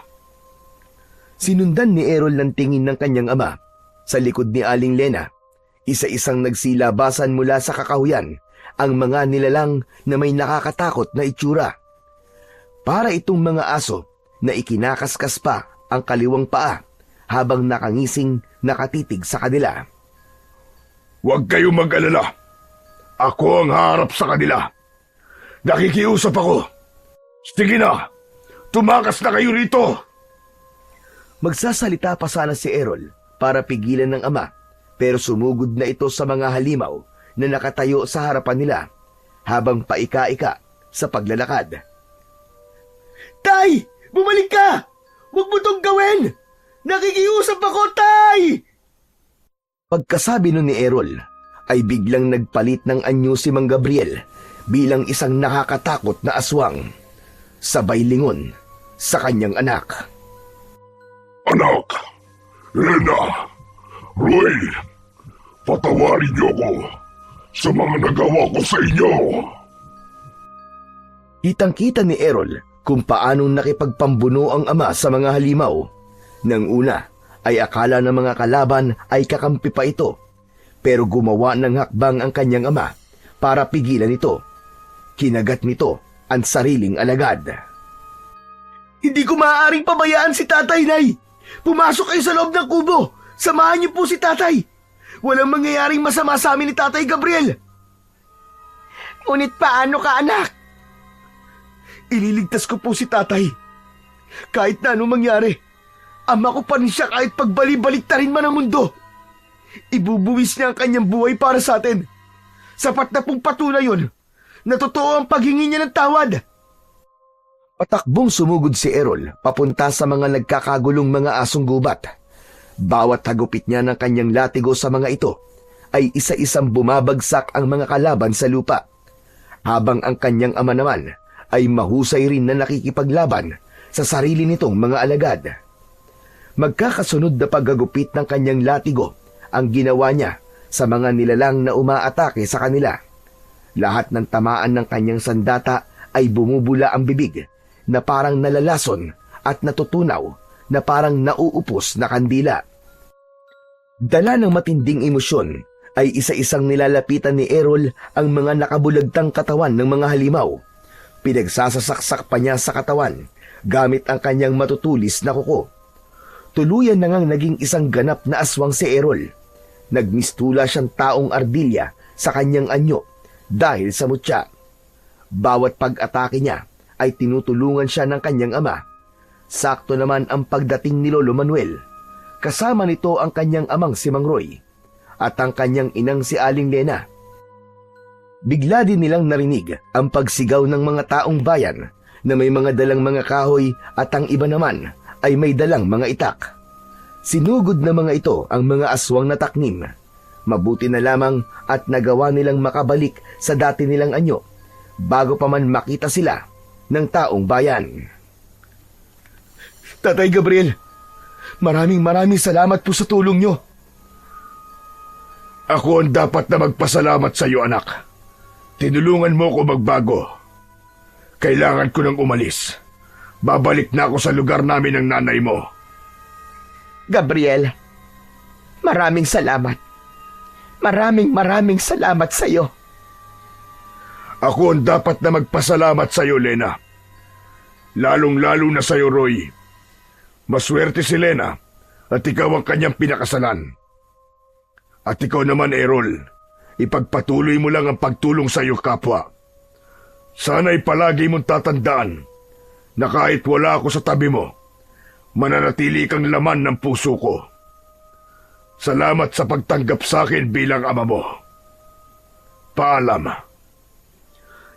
[SPEAKER 3] Sinundan ni Errol ng tingin ng kanyang ama sa likod ni Aling Lena. Isa-isang nagsilabasan mula sa kakahuyan ang mga nilalang na may nakakatakot na itsura. Para itong mga aso na ikinakaskas pa ang kaliwang paa habang nakangising nakatitig sa kanila.
[SPEAKER 1] Huwag kayong mag-alala. Ako ang harap sa kanila. Nakikiusap ako. Sige na, tumakas na kayo rito.
[SPEAKER 3] Magsasalita pa sana si Errol para pigilan ng ama, pero sumugod na ito sa mga halimaw na nakatayo sa harapan nila habang paika-ika sa paglalakad.
[SPEAKER 2] Tay! Bumalik ka! Huwag mo tong gawin! Nakikiusap ako, Tay!
[SPEAKER 3] Pagkasabi nun ni Errol, ay biglang nagpalit ng anyo si Mang Gabriel bilang isang nakakatakot na aswang. Sabay lingon sa kanyang anak.
[SPEAKER 5] Anak, Lena, Roy, patawarin niyo ako sa mga nagawa ko sa inyo.
[SPEAKER 3] Kitang-kita ni Errol kung paanong nakipagpambuno ang ama sa mga halimaw. Nang una ay akala ng mga kalaban ay kakampi pa ito, pero gumawa ng hakbang ang kanyang ama para pigilan ito. Kinagat nito ang sariling alagad.
[SPEAKER 2] Hindi ko maaaring pabayaan si Tatay, Nay! Pumasok kayo sa loob ng kubo! Samahan niyo po si Tatay! Walang mangyayaring masama sa amin ni Tatay Gabriel!
[SPEAKER 4] Ngunit paano ka, anak?
[SPEAKER 2] Ililigtas ko po si Tatay. Kahit na anong mangyari, ama ko pa rin siya kahit pagbali-baliktarin man ang mundo. Ibubuwis niya ang kanyang buhay para sa atin. Sapat na pong patunay yun na totoo ang paghingi niya ng tawad.
[SPEAKER 3] Patakbong sumugod si Errol papunta sa mga nagkakagulong mga asong gubat. Bawat hagupit niya ng kanyang latigo sa mga ito ay isa-isang bumabagsak ang mga kalaban sa lupa, habang ang kanyang ama naman ay mahusay rin na nakikipaglaban sa sarili nitong mga alagad. Magkakasunod na paggagupit ng kanyang latigo ang ginawa niya sa mga nilalang na umaatake sa kanila. Lahat ng tamaan ng kanyang sandata ay bumubula ang bibig na parang nalalason at natutunaw na parang nauupos na kandila. Dala ng matinding emosyon ay isa-isang nilalapitan ni Errol ang mga nakabulagtang katawan ng mga halimaw. Pinagsasasaksak pa niya sa katawan gamit ang kanyang matutulis na kuko. Tuluyan na ngang naging isang ganap na aswang si Errol. Nagmistula siyang taong ardilya sa kanyang anyo dahil sa mutya. Bawat pag-atake niya ay tinutulungan siya ng kanyang ama. Sakto naman ang pagdating ni Lolo Manuel. Kasama nito ang kanyang amang si Mang Roy at ang kanyang inang si Aling Lena. Bigla din nilang narinig ang pagsigaw ng mga taong bayan na may mga dalang mga kahoy at ang iba naman ay may dalang mga itak. Sinugod na mga ito ang mga aswang na taknim. Mabuti na lamang at nagawa nilang makabalik sa dati nilang anyo bago pa man makita sila ng taong bayan.
[SPEAKER 2] Tatay Gabriel, maraming salamat po sa tulong niyo.
[SPEAKER 1] Ako ang dapat na magpasalamat sa iyo, anak. Tinulungan mo ko magbago. Kailangan ko nang umalis. Babalik na ako sa lugar namin ng nanay mo.
[SPEAKER 4] Gabriel, maraming salamat. Maraming salamat sa iyo.
[SPEAKER 1] Ako ang dapat na magpasalamat sa iyo, Lena. Lalong-lalo na sa iyo, Roy. Maswerte si Lena at ikaw ang kanyang pinakasalan. At ikaw naman, Errol, ipagpatuloy mo lang ang pagtulong sa iyo, kapwa. Sana'y palagi mong tatandaan na kahit wala ako sa tabi mo, mananatili kang laman ng puso ko. Salamat sa pagtanggap sa akin bilang ama mo. Paalam.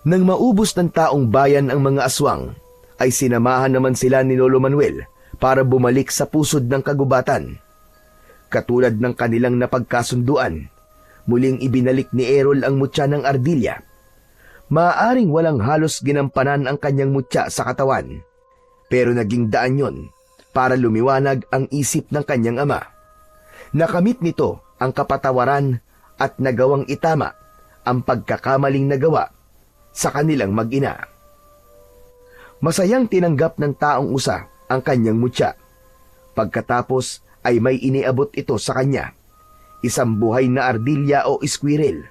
[SPEAKER 3] Nang maubos ng taong bayan ang mga aswang, ay sinamahan naman sila ni Lolo Manuel para bumalik sa pusod ng kagubatan. Katulad ng kanilang napagkasunduan, muling ibinalik ni Errol ang mutya ng ardilya. Maaaring walang halos ginampanan ang kanyang mutya sa katawan, pero naging daan yon para lumiwanag ang isip ng kanyang ama. Nakamit nito ang kapatawaran at nagawang itama ang pagkakamaling nagawa sa kanilang mag-ina. Masayang tinanggap ng taong usa ang kanyang mutya. Pagkatapos ay may iniabot ito sa kanya, isang buhay na ardilya o squirrel.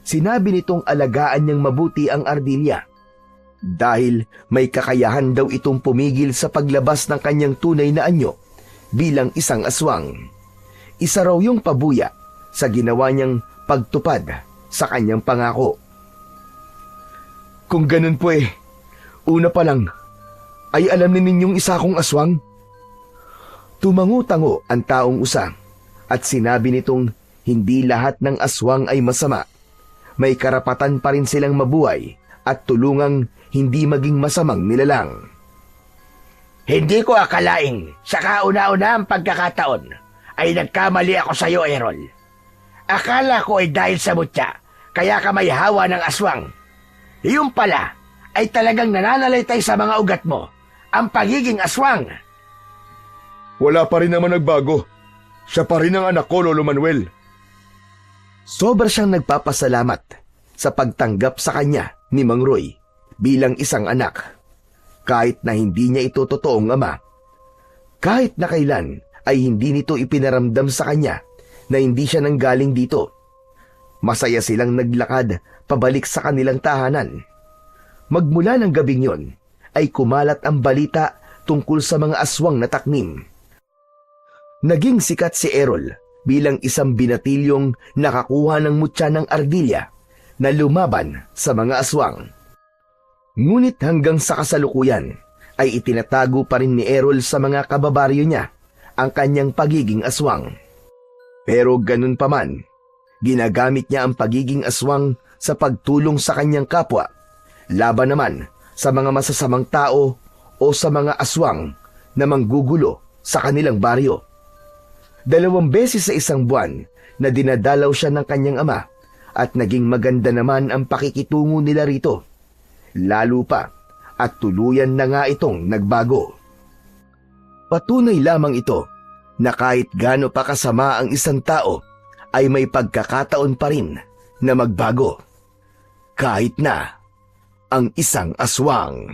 [SPEAKER 3] Sinabi nitong alagaan niyang mabuti ang ardilya dahil may kakayahan daw itong pumigil sa paglabas ng kanyang tunay na anyo bilang isang aswang. Isa raw yung pabuya sa ginawa niyang pagtupad sa kanyang pangako. Kung ganun po una pa lang, ay alam ni ninyong isa akong aswang? Tumango-tango ang taong usa at sinabi nitong hindi lahat ng aswang ay masama. May karapatan pa rin silang mabuhay at tulungang hindi maging masamang nilalang.
[SPEAKER 4] Hindi ko akalaing sa kauna-una ang pagkakataon ay nagkamali ako sa iyo, Errol. Akala ko ay dahil sa mutya, kaya ka may hawa ng aswang. Iyon pala ay talagang nananalaytay sa mga ugat mo, ang pagiging aswang.
[SPEAKER 1] Wala pa rin naman nagbago. Siya pa rin ang anak ko, Lolo Manuel.
[SPEAKER 3] Sobra siyang nagpapasalamat sa pagtanggap sa kanya ni Mang Roy bilang isang anak. Kahit na hindi niya ito totoong ama. Kahit na kailan ay hindi nito ipinaramdam sa kanya na hindi siya nanggaling dito. Masaya silang naglakad pabalik sa kanilang tahanan. Magmula ng gabing yon ay kumalat ang balita tungkol sa mga aswang na taknim. Naging sikat si Errol bilang isang binatilyong nakakuha ng mutya ng ardilya na lumaban sa mga aswang. Ngunit hanggang sa kasalukuyan ay itinatago pa rin ni Errol sa mga kababaryo niya ang kanyang pagiging aswang. Pero ganun pa man, ginagamit niya ang pagiging aswang sa pagtulong sa kanyang kapwa, laban naman sa mga masasamang tao o sa mga aswang na manggugulo sa kanilang baryo. 2 beses sa isang buwan na dinadalaw siya ng kanyang ama at naging maganda naman ang pakikitungo nila rito. Lalo pa at tuluyan na nga itong nagbago. Patunay lamang ito na kahit gaano pa kasama ang isang tao ay may pagkakataon pa rin na magbago. Kahit na ang isang aswang.